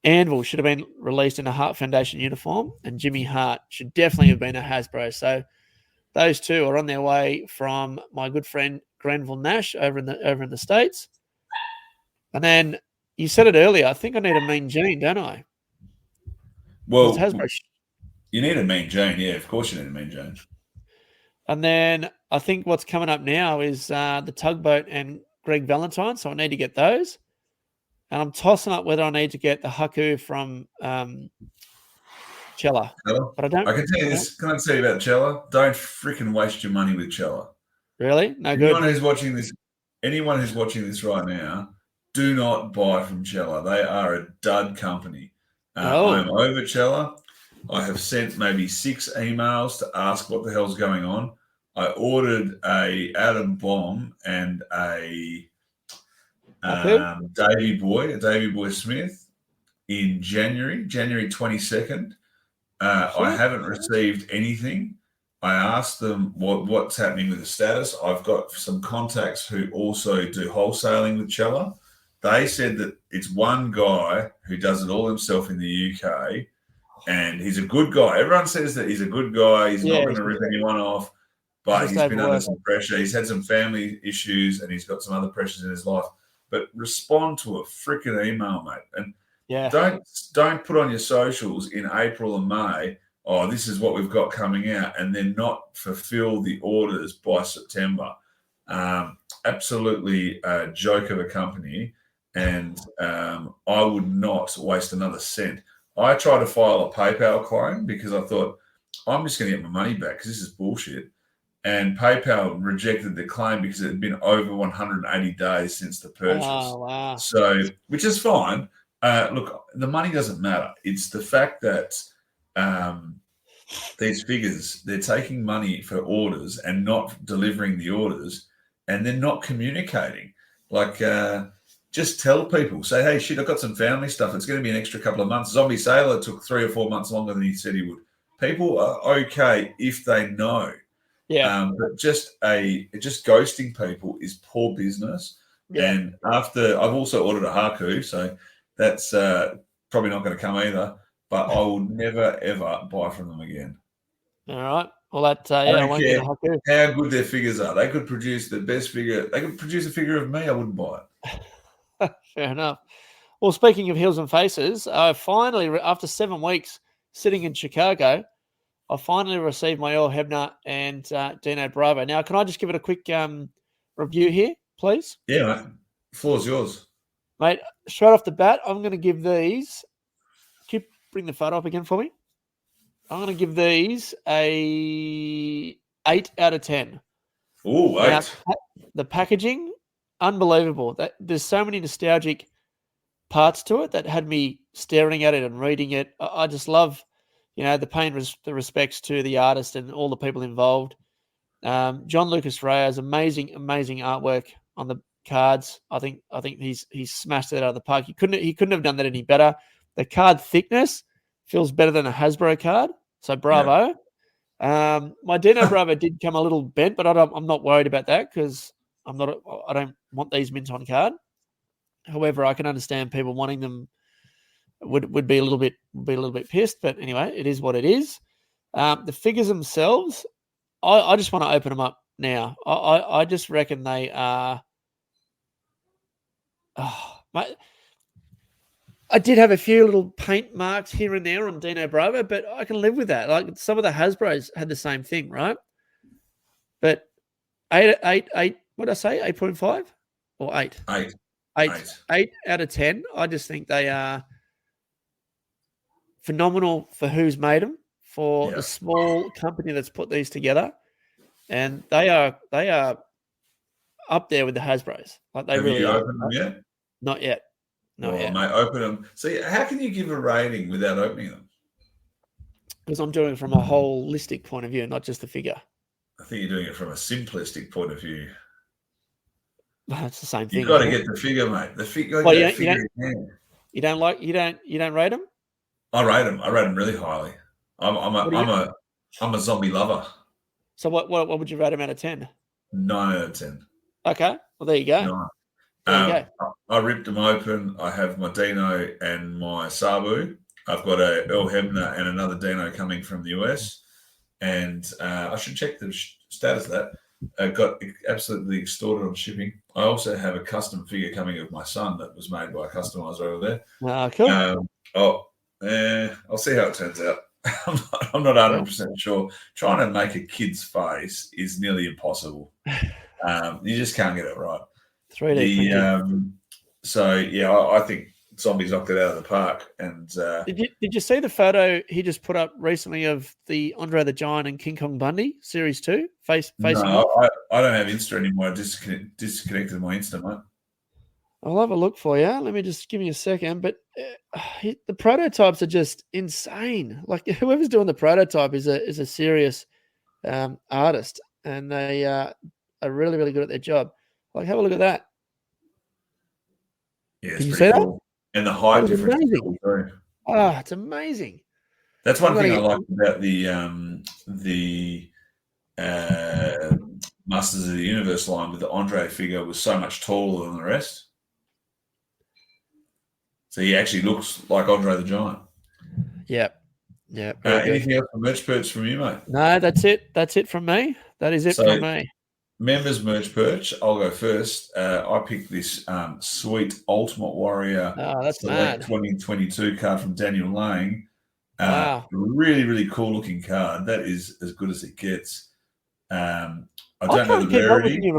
Anvil should have been released in a Hart Foundation uniform, and Jimmy Hart should definitely have been a Hasbro. So those 2 are on their way from my good friend Granville Nash over in the States. And then you said it earlier. I think I need a Mean Gene, don't I? Well, You need a Mean Gene, yeah. Of course, you need a Mean Gene. And then I think what's coming up now is the Tugboat and Greg Valentine. So I need to get those. And I'm tossing up whether I need to get the Haku from Chella. Chella? But I don't. I can tell you this. Can I tell you about Chella? Don't freaking waste your money with Chella. Really? No Anyone good. who's watching this right now, do not buy from Chella. They are a dud company. I am over Chella. I have sent maybe 6 emails to ask what the hell's going on. I ordered a Adam Bomb and a Davy Boy Smith in January 22nd. I haven't received anything. I asked them what's happening with the status. I've got some contacts who also do wholesaling with Chella. They said that it's one guy who does it all himself in the UK, and he's a good guy. Everyone says that he's a good guy. He's not going to rip anyone off, but he's been under some pressure. He's had some family issues, and he's got some other pressures in his life. But respond to a freaking email, mate. And don't put on your socials in April and May, oh, this is what we've got coming out, and then not fulfill the orders by September. Absolutely a joke of a company, and I would not waste another cent. I tried to file a PayPal claim because I thought, I'm just going to get my money back because this is bullshit. And PayPal rejected the claim because it had been over 180 days since the purchase. Oh, wow. So, which is fine. Look, the money doesn't matter. It's the fact that these figures, they're taking money for orders and not delivering the orders, and they're not communicating. Like, just tell people, say, hey, shit, I've got some family stuff. It's going to be an extra couple of months. Zombie Sailor took 3 or 4 months longer than he said he would. People are okay if they know. Yeah. But just ghosting people is poor business. Yeah. And after, I've also ordered a Haku, so that's probably not going to come either. But I will never ever buy from them again. All right. Well, I won't get a Haku. How good their figures are. They could produce the best figure. They could produce a figure of me. I wouldn't buy it. Fair enough. Well, speaking of Heels and Faces, I finally, after 7 weeks sitting in Chicago, I finally received my Earl Hebner and Dino Bravo. Now, can I just give it a quick review here, please? Yeah, mate. The floor's yours. Mate, straight off the bat, I'm going to give these... Bring the photo up again for me. I'm going to give these a 8 out of 10. Ooh, 8. Now, the packaging, unbelievable. There's so many nostalgic parts to it that had me staring at it and reading it. I just love, the paying the respects to the artist and all the people involved. John Lucas Reyes, amazing artwork on the cards. I think he's smashed it out of the park. He couldn't have done that any better. The card thickness feels better than a Hasbro card, so bravo. Yeah. My Dino Bravo did come a little bent, but I'm not worried about that because I don't want these mint on card. However, I can understand people wanting them would be a little bit pissed, but anyway, it is what it is. The figures themselves, I just want to open them up now. I just reckon they are. I did have a few little paint marks here and there on Dino Bravo, but I can live with that. Like some of the Hasbros had the same thing, right? But 8, what did I say? 8.5 or 8? 8 out of 10. I just think they are phenomenal for who's made them, for the small company that's put these together, and they are up there with the Hasbros. Like they really are. Opened them yet? Not yet. No, mate, open them. See, how can you give a rating without opening them? Because I'm doing it from a holistic point of view, not just the figure. I think you're doing it from a simplistic point of view. Well, it's the same thing. You've got to get the figure, mate. The figure. Well, you don't rate them? I rate them. I rate them really highly. I'm a zombie lover. So what would you rate them out of 10? 9 out of 10. Okay. Well, there you go. 9. I ripped them open. I have my Dino and my Sabu. I've got a Earl Hebner and another Dino coming from the US. And I should check the status of that. I got absolutely extorted on shipping. I also have a custom figure coming of my son that was made by a customizer over there. Cool. I'll see how it turns out. I'm not 100% sure. Trying to make a kid's face is nearly impossible. You just can't get it right. 3D printing. I think Zombies knocked it out of the park. And Did you see the photo he just put up recently of the Andre the Giant and King Kong Bundy Series 2 facing no, off? I don't have Insta anymore. I disconnected my Insta, mate. I'll have a look for you. Let me just give me a second. But the prototypes are just insane. Like whoever's doing the prototype is a serious artist, and they are really, really good at their job. Like, have a look at that. Yeah, Can you see cool. That? And the height difference. Amazing. It's amazing. That's one thing I like about the Masters of the Universe line with the Andre figure was so much taller than the rest. So he actually looks like Andre the Giant. Yeah. Anything else for merch perch from you, mate? No, that's it. That's it from me. That is it from me. Members merch perch. I'll go first. I picked this sweet Ultimate Warrior that's mad. 2022 card from Daniel Lang. Wow. Really, really cool looking card. That is as good as it gets. I don't know the rarity.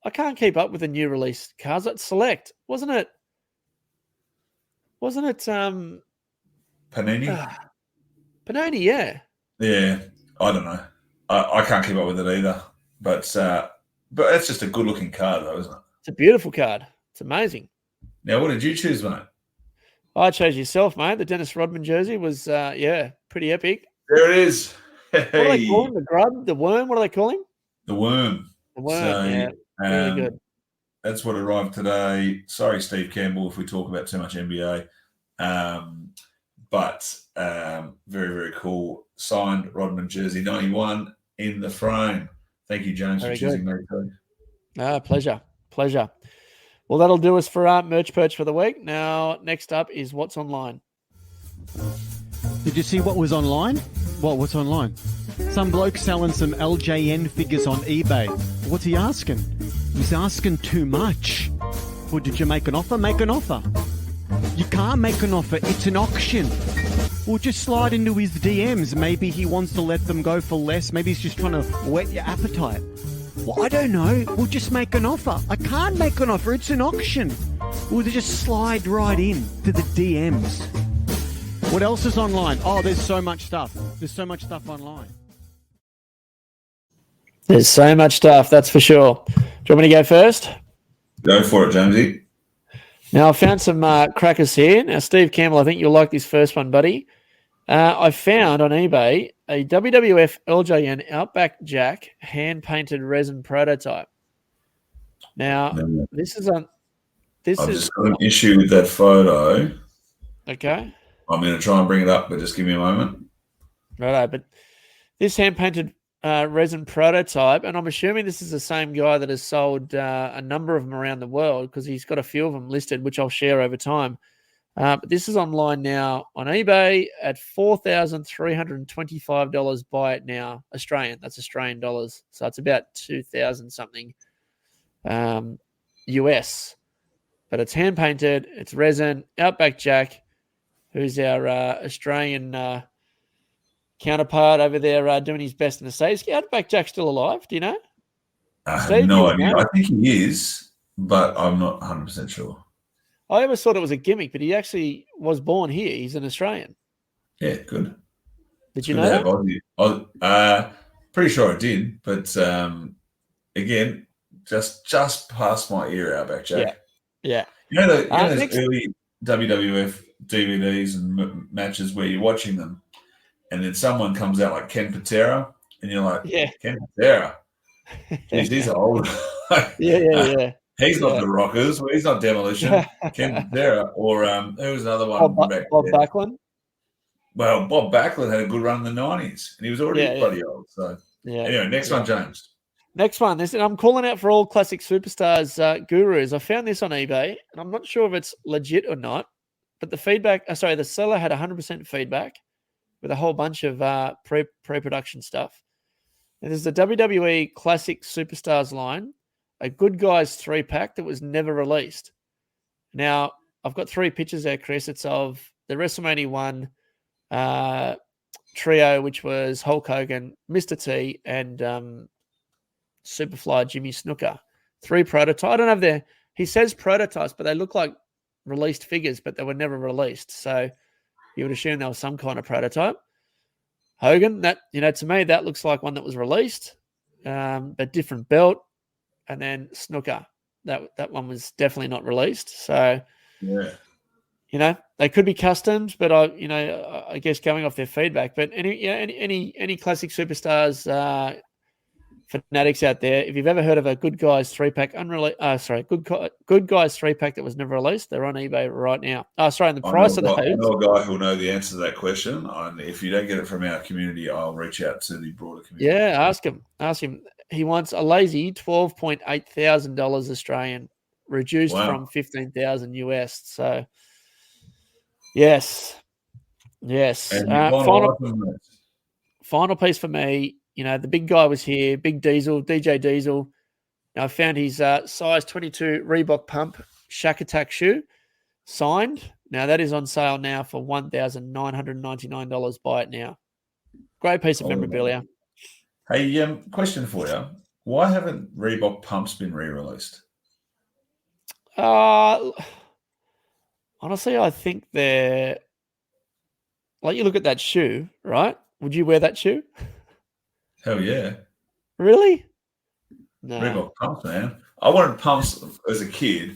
I can't keep up with the new release cards. That's Select, wasn't it? Panini? Panini, yeah. Yeah, I don't know. I can't keep up with it either. But it's just a good looking card, though, isn't it? It's a beautiful card. It's amazing. Now, what did you choose, mate? I chose yourself, mate. The Dennis Rodman jersey was, pretty epic. There it is. Hey. What do they call him? The grub? The worm? What do they call him? The worm. The worm, yeah. Really good. That's what arrived today. Sorry, Steve Campbell, if we talk about too much NBA. But very, very cool. Signed Rodman jersey 91 in the frame. Thank you, James, for choosing me too. Pleasure. Well, that'll do us for our merch perch for the week. Now, next up is what's online. Did you see what was online? What's online? Some bloke selling some LJN figures on eBay. What's he asking? He's asking too much. Well, did you make an offer? Make an offer. You can't make an offer. It's an auction. Well, just slide into his DMs. Maybe he wants to let them go for less. Maybe he's just trying to whet your appetite. Well, I don't know. We'll just make an offer. I can't make an offer. It's an auction. We'll just slide right in to the DMs. What else is online? Oh, there's so much stuff. There's so much stuff online. There's so much stuff, that's for sure. Do you want me to go first? Go for it, Jamesy. Now, I found some crackers here. Now, Steve Campbell, I think you'll like this first one, buddy. I found on eBay a WWF LJN Outback Jack hand-painted resin prototype. Now, this is on... I've just got an issue with that photo. Okay. I'm going to try and bring it up, but just give me a moment. Righto, but this hand-painted resin prototype, and I'm assuming this is the same guy that has sold a number of them around the world because he's got a few of them listed, which I'll share over time. But this is online now on eBay at $4,325. Buy it now, Australian. That's Australian dollars, so it's about 2,000 something US. But it's hand painted. It's resin. Outback Jack, who's our Australian counterpart over there, doing his best in the States. Is Outback Jack still alive? Do you know? I have no idea. I think he is, but I'm not 100% sure. I always thought it was a gimmick, but he actually was born here. He's an Australian. Yeah, good. Did you know that? Pretty sure I did, but again, just past my ear, Outback Jack. Yeah. You know those early WWF DVDs and matches where you're watching them, and then someone comes out like Ken Patera, and you're like, Ken Patera. Jeez, he's old. Yeah. He's not the Rockers. He's not Demolition. Ken Patera. Or who was another one? Bob Backlund. Well, Bob Backlund had a good run in the 90s, and he was already bloody old. So, anyway, next one, James. Next one. I'm calling out for all classic superstars gurus. I found this on eBay, and I'm not sure if it's legit or not, but the seller had 100% feedback with a whole bunch of pre-production stuff. And there's the WWE Classic Superstars line, a Good Guys 3-pack that was never released. Now, I've got 3 pictures there, Chris. It's of the WrestleMania 1 trio, which was Hulk Hogan, Mr. T, and Superfly Jimmy Snuka. 3 prototypes. I don't have their. He says prototypes, but they look like released figures, but they were never released. So you would assume there was some kind of prototype. Hogan, that to me that looks like one that was released, but different belt. And then Snuka, that one was definitely not released. So yeah, they could be customed, but I guess going off their feedback. But any classic superstars fanatics out there, if you've ever heard of a Good Guys 3-pack Good Guys 3-pack that was never released, they're on eBay right now. And the price of those. I know a guy who'll know the answer to that question. And if you don't get it from our community, I'll reach out to the broader community. Yeah, ask him. He wants a lazy $12.8 thousand Australian, reduced from 15,000 US. So, yes. Final piece for me. The big guy was here, Big Diesel, DJ Diesel. I found his size 22 Reebok Pump Shack Attack shoe signed. Now that is on sale now for $1,999. Buy it now. Great piece of memorabilia. Hey, question for you. Why haven't Reebok pumps been re-released? Honestly, I think they're like, you look at that shoe, right? Would you wear that shoe? Hell yeah. Really? No. Reebok pumps, man. I wanted pumps as a kid.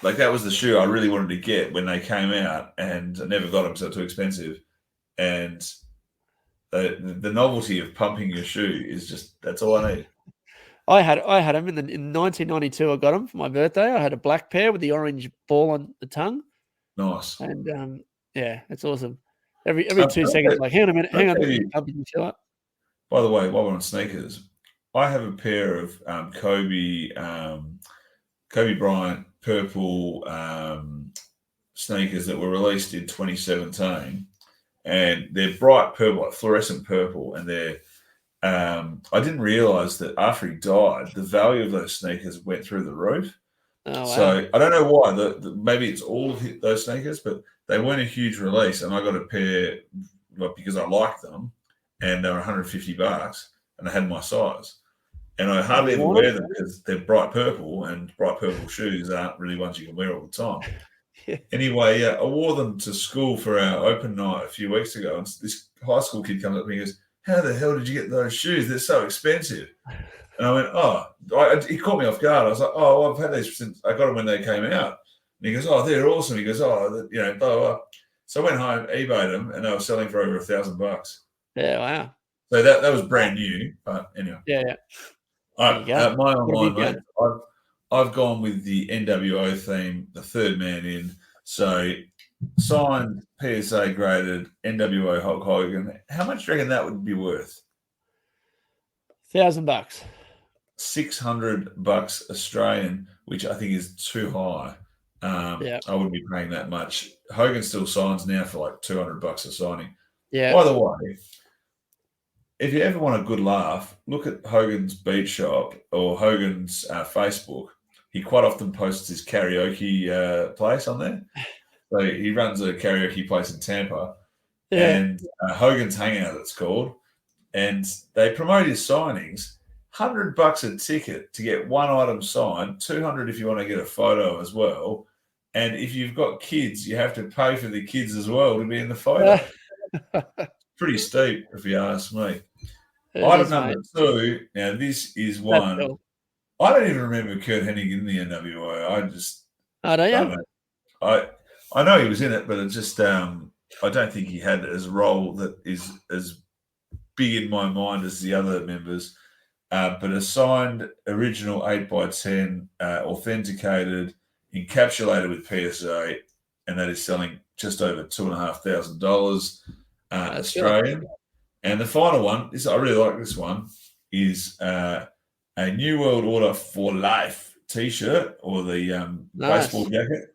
Like, that was the shoe I really wanted to get when they came out, and I never got them, so too expensive. And the novelty of pumping your shoe is just, that's all I need. I had them in 1992. I got them for my birthday. I had a black pair with the orange ball on the tongue. Nice. And it's awesome. Every 2 seconds, like, hang on a minute, pumping your shoe up. By the way, while we're on sneakers, I have a pair of Kobe Bryant purple sneakers that were released in 2017, and they're bright purple, like fluorescent purple, and they're. I didn't realize that after he died, the value of those sneakers went through the roof. Oh, wow. So I don't know why. Maybe it's all of those sneakers, but they weren't a huge release, and I got a pair because I liked them. And they were $150, and I had my size. And I hardly ever wear them because they're bright purple, and bright purple shoes aren't really ones you can wear all the time. Yeah. Anyway, I wore them to school for our open night a few weeks ago, and this high school kid comes up to me and goes, "How the hell did you get those shoes? They're so expensive." And I went, he caught me off guard. I was like, I've had these since I got them when they came out. And he goes, they're awesome. He goes, blah, blah. So I went home, eBayed them, and they were selling for over $1,000. Yeah, wow. So that was brand new, but anyway. Yeah. All right, my online, mate, I've gone with the NWO theme, the third man in. So signed, PSA graded, NWO Hulk Hogan. How much do you reckon that would be worth? $1,000. $600 Australian, which I think is too high. I wouldn't be paying that much. Hogan still signs now for like $200 a signing. Yeah. By the way, if you ever want a good laugh, look at Hogan's Beat Shop or Hogan's Facebook. He quite often posts his karaoke place on there. So he runs a karaoke place in Tampa, and Hogan's Hangout, it's called. And they promote his signings. $100 a ticket to get one item signed, $200 if you want to get a photo as well. And if you've got kids, you have to pay for the kids as well to be in the photo. Pretty steep, if you ask me. Item number 2. Now, this is one. Cool. I don't even remember Kurt Hennig in the NWO. I don't know. I know he was in it, but it just I don't think he had as a role that is as big in my mind as the other members. But a signed original 8x10, authenticated, encapsulated with PSA, and that is selling just over $2,500 Australian. Good. And the final one, I really like this one, is a New World Order for Life T-shirt or the baseball jacket,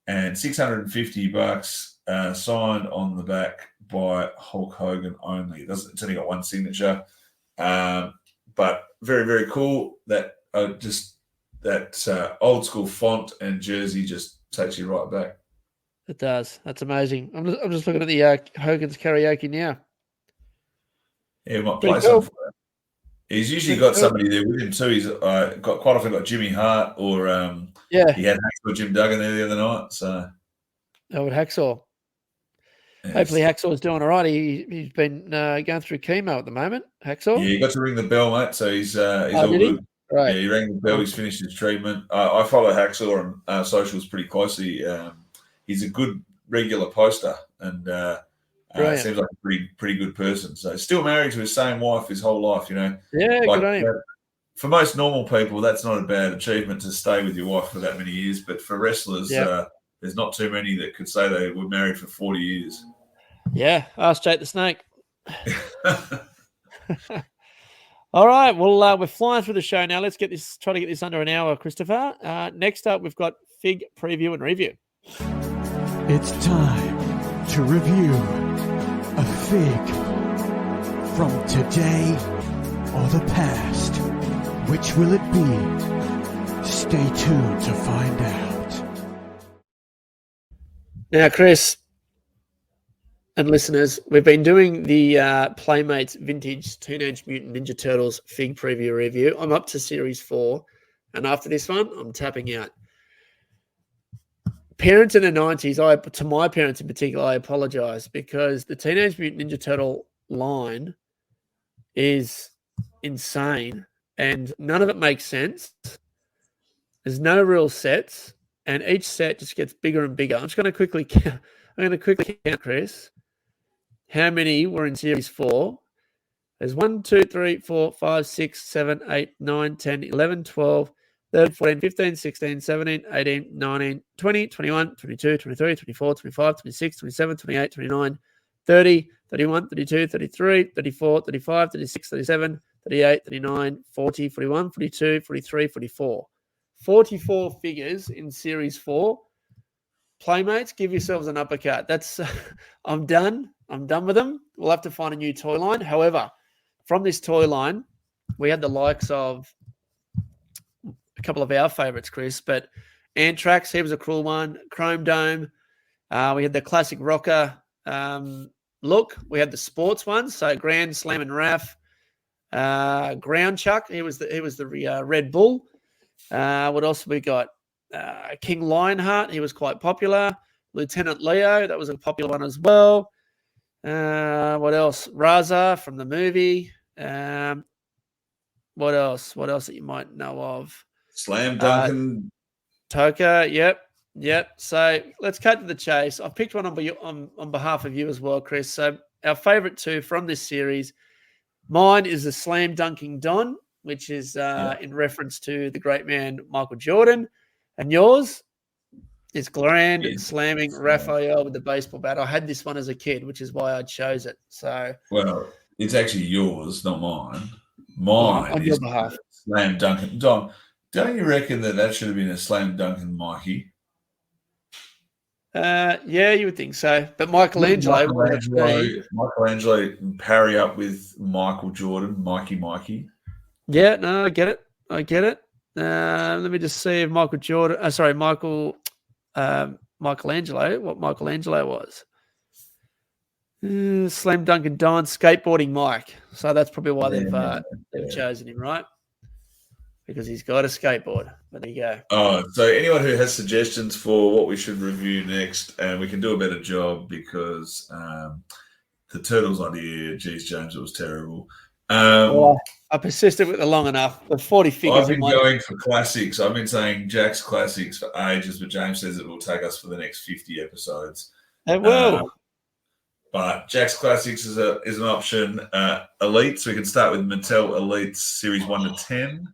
and $650 signed on the back by Hulk Hogan only. It's only got one signature, but very, very cool. That old school font and jersey just takes you right back. It does. That's amazing. I'm just looking at the Hogan's karaoke now. He might Pretty play cool. some. He's usually Pretty got cool. somebody there with him too. He's got quite often got Jimmy Hart or Yeah, he had Hacksaw Jim Duggan there the other night. So Howard Hacksaw. yes. Hopefully Hacksaw's doing all right. He's been going through chemo at the moment, Hacksaw. Yeah, he got to ring the bell, mate. So he's all did he? good. Right. Yeah, he rang the bell. He's finished his treatment. I follow Hacksaw on socials pretty closely. He's a good regular poster and seems like a pretty good person. So still married to his same wife his whole life, you know. Yeah, good on him. For most normal people, that's not a bad achievement to stay with your wife for that many years. But for wrestlers, there's not too many that could say they were married for 40 years. Yeah, ask Jake the Snake. All right, well, we're flying through the show now. Let's try to get this under an hour, Christopher. Next up, we've got Fig Preview and Review. It's time to review a fig from today or the past. Which will it be? Stay tuned to find out. Now, Chris and listeners, we've been doing the Playmates Vintage Teenage Mutant Ninja Turtles Fig Preview Review. I'm up to Series 4, and after this one, I'm tapping out. Parents in the 90s, to my parents in particular, I apologize because the Teenage Mutant Ninja Turtle line is insane and none of it makes sense. There's no real sets and each set just gets bigger and bigger. I'm just going to quickly count. Chris, how many were in Series 4? There's 1, 2, 3, 4, 5, 6, 7, 8, 9, 10, 11, 12, 13, 14, 15, 16, 17, 18, 19, 20, 21, 22, 23, 24, 25, 26, 27, 28, 29, 30, 31, 32, 33, 34, 35, 36, 37, 38, 39, 40, 41, 42, 43, 44. 44 figures in Series 4. Playmates, give yourselves an uppercut. That's I'm done. I'm done with them. We'll have to find a new toy line. However, from this toy line, we had the likes of a couple of our favorites, Chris, but Anthrax, he was a cool one. Chrome Dome. We had the classic rocker look. We had the sports ones, so Grand Slam and Raph. Ground Chuck, he was the Red Bull. What else have we got? King Lionheart, he was quite popular. Lieutenant Leo, that was a popular one as well. What else? Raza from the movie. What else? What else that you might know of? Slam Duncan. Toka, yep. So let's cut to the chase. I've picked one on behalf of you as well, Chris. So our favorite two from this series, mine is the Slam Dunking Don, which is in reference to the great man Michael Jordan. And yours is Grand slamming Raphael with the baseball bat. I had this one as a kid, which is why I chose it. So, well, it's actually yours, not mine. Mine on is your behalf. Slam Duncan. Don, don't you reckon that should have been a Slam Duncan Mikey? Yeah, you would think so. But Michelangelo parry up with Michael Jordan, Mikey. Yeah, no, I get it. Let me just see if Michelangelo, what Michelangelo was. Slam Duncan Don, skateboarding Mike. So that's probably why they've chosen him, right? Because he's got a skateboard. But there you go. Oh, so anyone who has suggestions for what we should review next, and we can do a better job because the Turtles idea, geez, James, it was terrible. I persisted with it long enough. The 40 figures. I've been going for classics. I've been saying Jack's classics for ages, but James says it will take us for the next 50 episodes. It will. But Jack's classics is an option. Elites, we can start with Mattel Elites Series 1 to 10.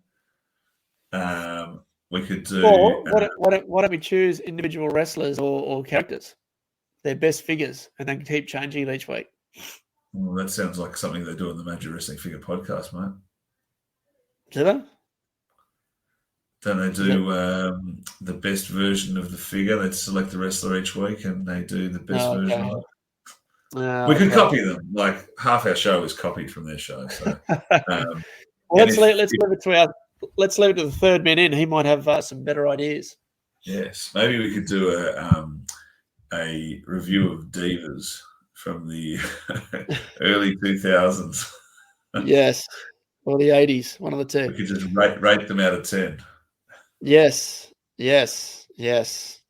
We could do. Or why don't we choose individual wrestlers or characters, their best figures, and then keep changing it each week? Well, that sounds like something they do on the Major Wrestling Figure podcast, mate. Do they? Don't they do the best version of the figure? They select the wrestler each week and they do the best version of it. We could copy them. Like half our show is copied from their show. So, well, let's leave it to the third man in. He might have some better ideas. Yes, maybe we could do a review of Divas from the early 2000s. Yes. Or the 80s, one of the We two. could just rate them out of 10. Yes. Yes. Yes.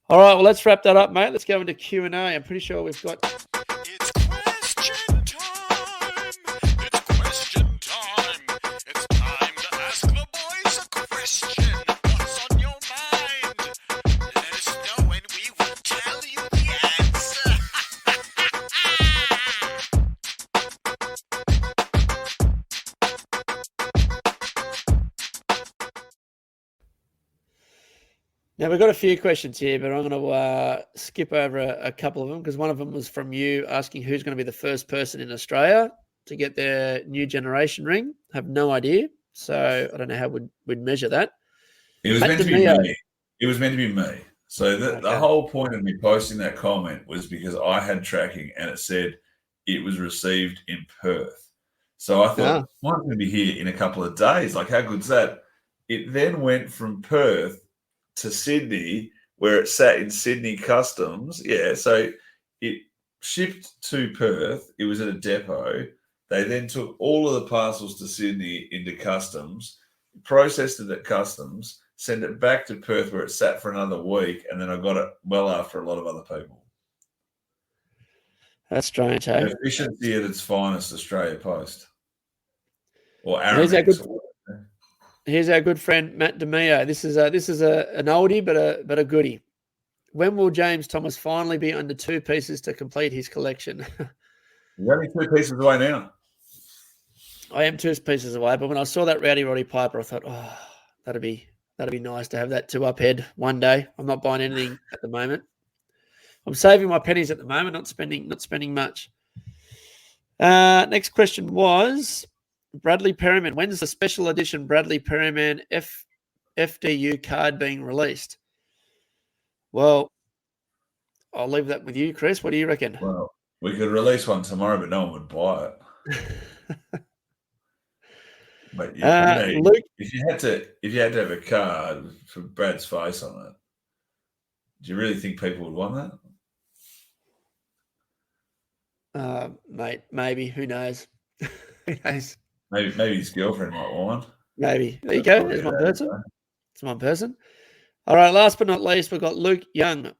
All right. Well, let's wrap that up, mate. Let's go into Q&A. I'm pretty sure we've got... It's question time. It's question time. It's time to ask the boys a question. What's on your mind? Let us know and we will tell you the answer. Now, we've got a few questions here, but I'm going to skip over a couple of them because one of them was from you asking who's going to be the first person in Australia to get their new generation ring. I have no idea. So I don't know how we'd measure that. It was Matt meant to be DeMeo. me. It was meant to be me. So the Okay. whole point of me posting that comment was because I had tracking and it said it was received in Perth. So I thought, mine's going to be here in a couple of days. Like, how good's that? It then went from Perth to Sydney, where it sat in Sydney Customs. Yeah, so it shipped to Perth. It was at a depot. They then took all of the parcels to Sydney into Customs, processed it at Customs, sent it back to Perth where it sat for another week, and then I got it well after a lot of other people. That's strange, hey? Efficiency at its finest, Australia Post. Or Here's our Aramex. Here's our good friend Matt DeMeo. This is an oldie, but a goodie. When will James Thomas finally be under 2 pieces to complete his collection? You're only 2 pieces away now. I am 2 pieces away, but when I saw that Rowdy Roddy Piper, I thought, oh, that'd be nice to have that 2-up head one day. I'm not buying anything at the moment. I'm saving my pennies at the moment, not spending much. Next question was Bradley Perryman. When's the special edition Bradley Perryman FDU card being released? Well, I'll leave that with you, Chris. What do you reckon? Well, we could release one tomorrow, but no one would buy it. But Luke, if you had to have a card for Brad's face on it, do you really think people would want that? Mate, maybe. Who knows? Who knows? Maybe his girlfriend might want one. Maybe. There you go. There's one person. It's one person. All right. Last but not least, we've got Luke Young.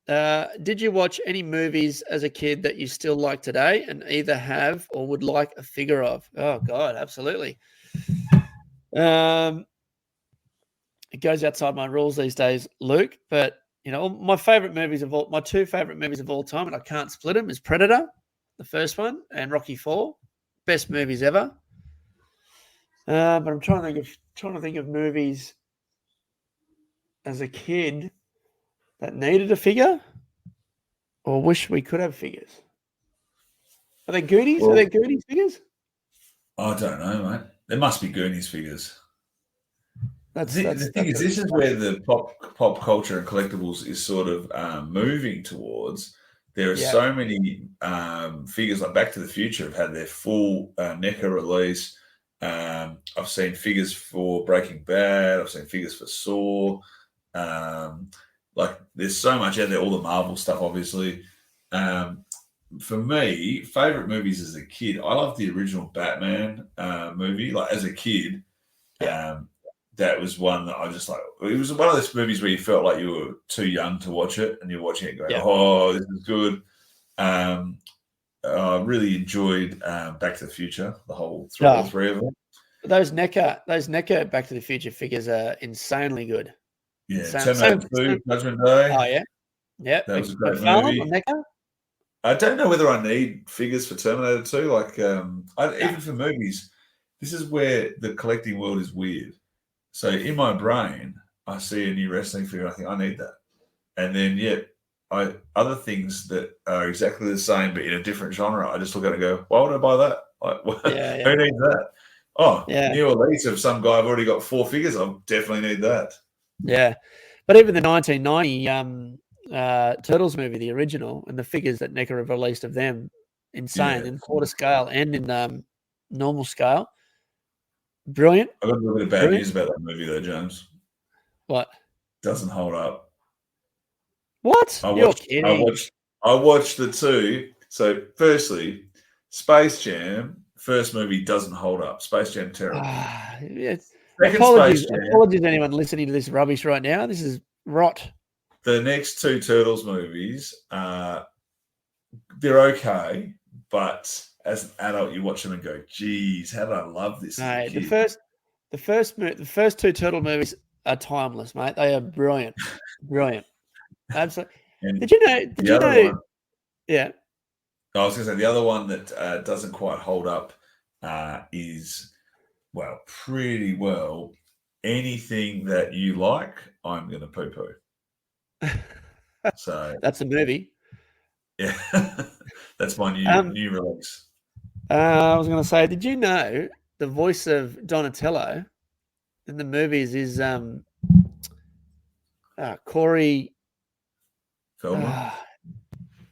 Did you watch any movies as a kid that you still like today and either have or would like a figure of? Oh, God, absolutely. It goes outside my rules these days, Luke, but, you know, my 2 favorite movies of all time, and I can't split them, is Predator, the first one, and Rocky IV. Best movies ever. But I'm trying to think of movies as a kid that needed a figure or wish we could have figures. Are they Goonies? Well, Are they Goonies figures? I don't know, mate. There must be Goonies figures. The thing is, this is where the pop culture and collectibles is sort of moving towards. There are so many figures like Back to the Future have had their full NECA release. I've seen figures for Breaking Bad. I've seen figures for Saw. Like there's so much out there. All the Marvel stuff, obviously. For me, favorite movies as a kid, I loved the original Batman movie. Like as a kid, that was one that I just like. It was one of those movies where you felt like you were too young to watch it, and you're watching it going, "Oh, this is good." I really enjoyed Back to the Future, all 3 of them. Those NECA Back to the Future figures are insanely good. Yeah, Terminator 2, Judgment Day. Oh yeah, yeah. That was a great movie. NECA? I don't know whether I need figures for Terminator 2. Like, even for movies, this is where the collecting world is weird. So in my brain, I see a new wrestling figure. I think I need that, and then other things that are exactly the same but in a different genre. I just look at it and go, "Why would I buy that? Like, who needs that?" Oh, new release of some guy. I've already got 4 figures. I definitely need that. Yeah, but even the 1990 Turtles movie, the original, and the figures that NECA have released of them, insane in quarter scale and in normal scale. Brilliant. I've got a little bit of bad news about that movie, though, James. What? Doesn't hold up. What? You're kidding. I watched the 2. So, firstly, Space Jam first movie doesn't hold up. Space Jam terrible. Yeah. Second Apologies, Space Jam. apologies to anyone listening to this rubbish right now. This is rot. The next two Turtles movies, they're okay, but as an adult, you watch them and go, "Geez, how did I love this?" as a No, kid?" the first two Turtle movies are timeless, mate. They are brilliant, brilliant. Absolutely. And Did you know? Did the you other know? one, Yeah. I was going to say the other one that doesn't quite hold up is, well, pretty well anything that you like, I'm going to poo-poo. So That's a movie. yeah, that's my new release. I was going to say, did you know the voice of Donatello in the movies is Corey? Feldman,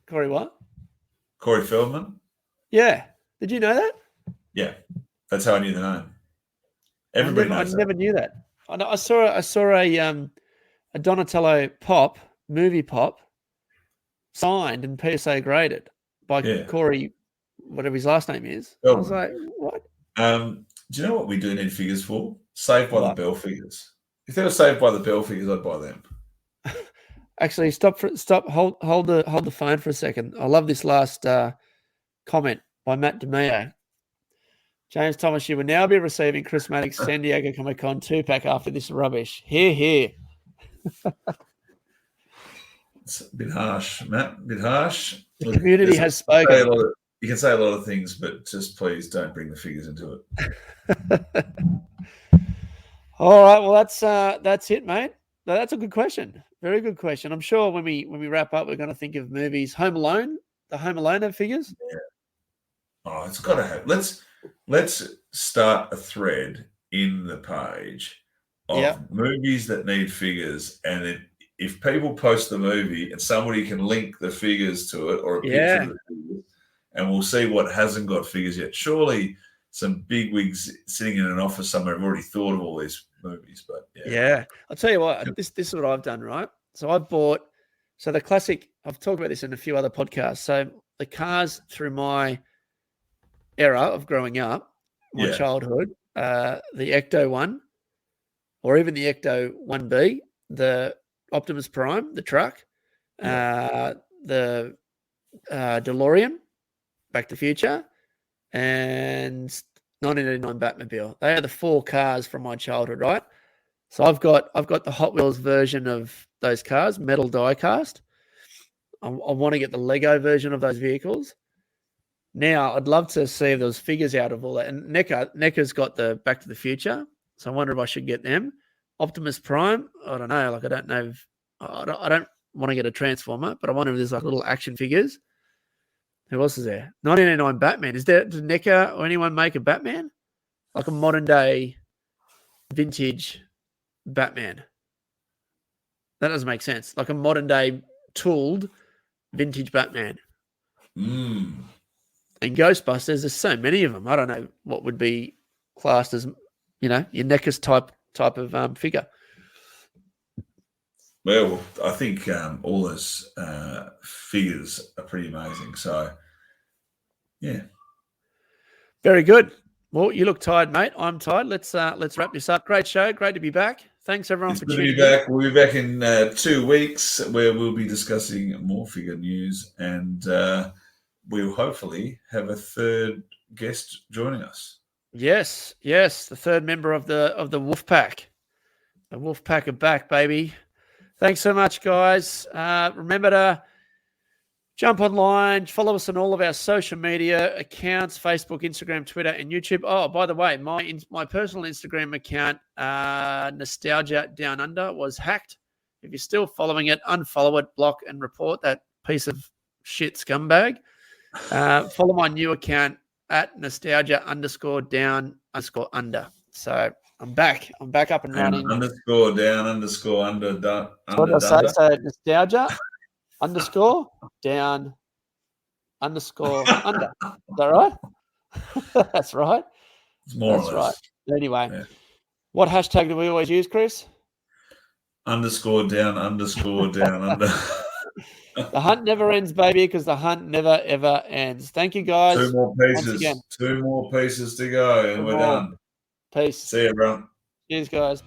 Corey what? Corey Feldman. Yeah. Did you know that? Yeah, that's how I knew the name. Everybody knows I never knew that. I saw a Donatello movie pop signed and PSA graded by Corey, whatever his last name is. Feldman. I was like, what? Do you know what we do need figures for? Saved by the Bell figures. If they were Saved by the Bell figures, I'd buy them. Actually, hold the phone for a second. I love this last comment by Matt DeMeo. James Thomas, you will now be receiving Chris Maddox's San Diego Comic-Con 2-pack after this rubbish. Hear, hear. It's a bit harsh, Matt. A bit harsh. The community has spoken. You can say a lot of things, but just please don't bring the figures into it. All right, well that's it, mate. No, that's a good question. Very good question. I'm sure when we wrap up, we're going to think of movies. Home Alone, the Home Alone figures. Yeah. Oh, it's got to have. Let's start a thread in the page of movies that need figures, and then if people post the movie and somebody can link the figures to it or a picture of the figures, and we'll see what hasn't got figures yet. Surely some bigwigs sitting in an office somewhere have already thought of all these movies, but yeah. I'll tell you what, this is what I've done, right? So I bought, the classic, I've talked about this in a few other podcasts. So the cars through my era of growing up, my childhood, the Ecto 1, or even the Ecto 1B, the Optimus Prime, the truck, the DeLorean, Back to the Future, and 1989 Batmobile. They are the four cars from my childhood, right? So I've got the Hot Wheels version of those cars, metal die cast. I want to get the Lego version of those vehicles. Now, I'd love to see if there was figures out of all that. And NECA's got the Back to the Future, so I wonder if I should get them. Optimus Prime, I don't know. Like, I don't know if I don't want to get a Transformer, but I wonder if there's like little action figures. Who else is there? 1989 Batman. Does NECA or anyone make a Batman? Like a modern day vintage Batman. That doesn't make sense. Like a modern day tooled vintage Batman. Mm. And Ghostbusters, there's so many of them. I don't know what would be classed as, your NECA's type of figure. Well, I think all those figures are pretty amazing. So, yeah. Very good. Well, you look tired, mate. I'm tired. Let's wrap this up. Great show. Great to be back. Thanks, everyone, for tuning in. We'll be back in 2 weeks where we'll be discussing more figure news, and we'll hopefully have a third guest joining us. Yes. The third member of the Wolf Pack. The Wolf Pack are back, baby. Thanks so much, guys. Remember to jump online, follow us on all of our social media accounts, Facebook, Instagram, Twitter, and YouTube. Oh, by the way, my personal Instagram account, Nostalgia Down Under, was hacked. If you're still following it, unfollow it, block, and report that piece of shit scumbag. Follow my new account at Nostalgia_Down_Under. So I'm back. I'm back up and running. _down_under. What did I say? So Nostalgia _down_under. Is that right? That's right. It's more That's or less. Right. Anyway, what hashtag do we always use, Chris? _down_under. The hunt never ends, baby, because the hunt never, ever ends. Thank you, guys. Two more Once pieces. again. 2 more pieces to go, and Two we're more. done. Peace. See you, everyone. Cheers, guys.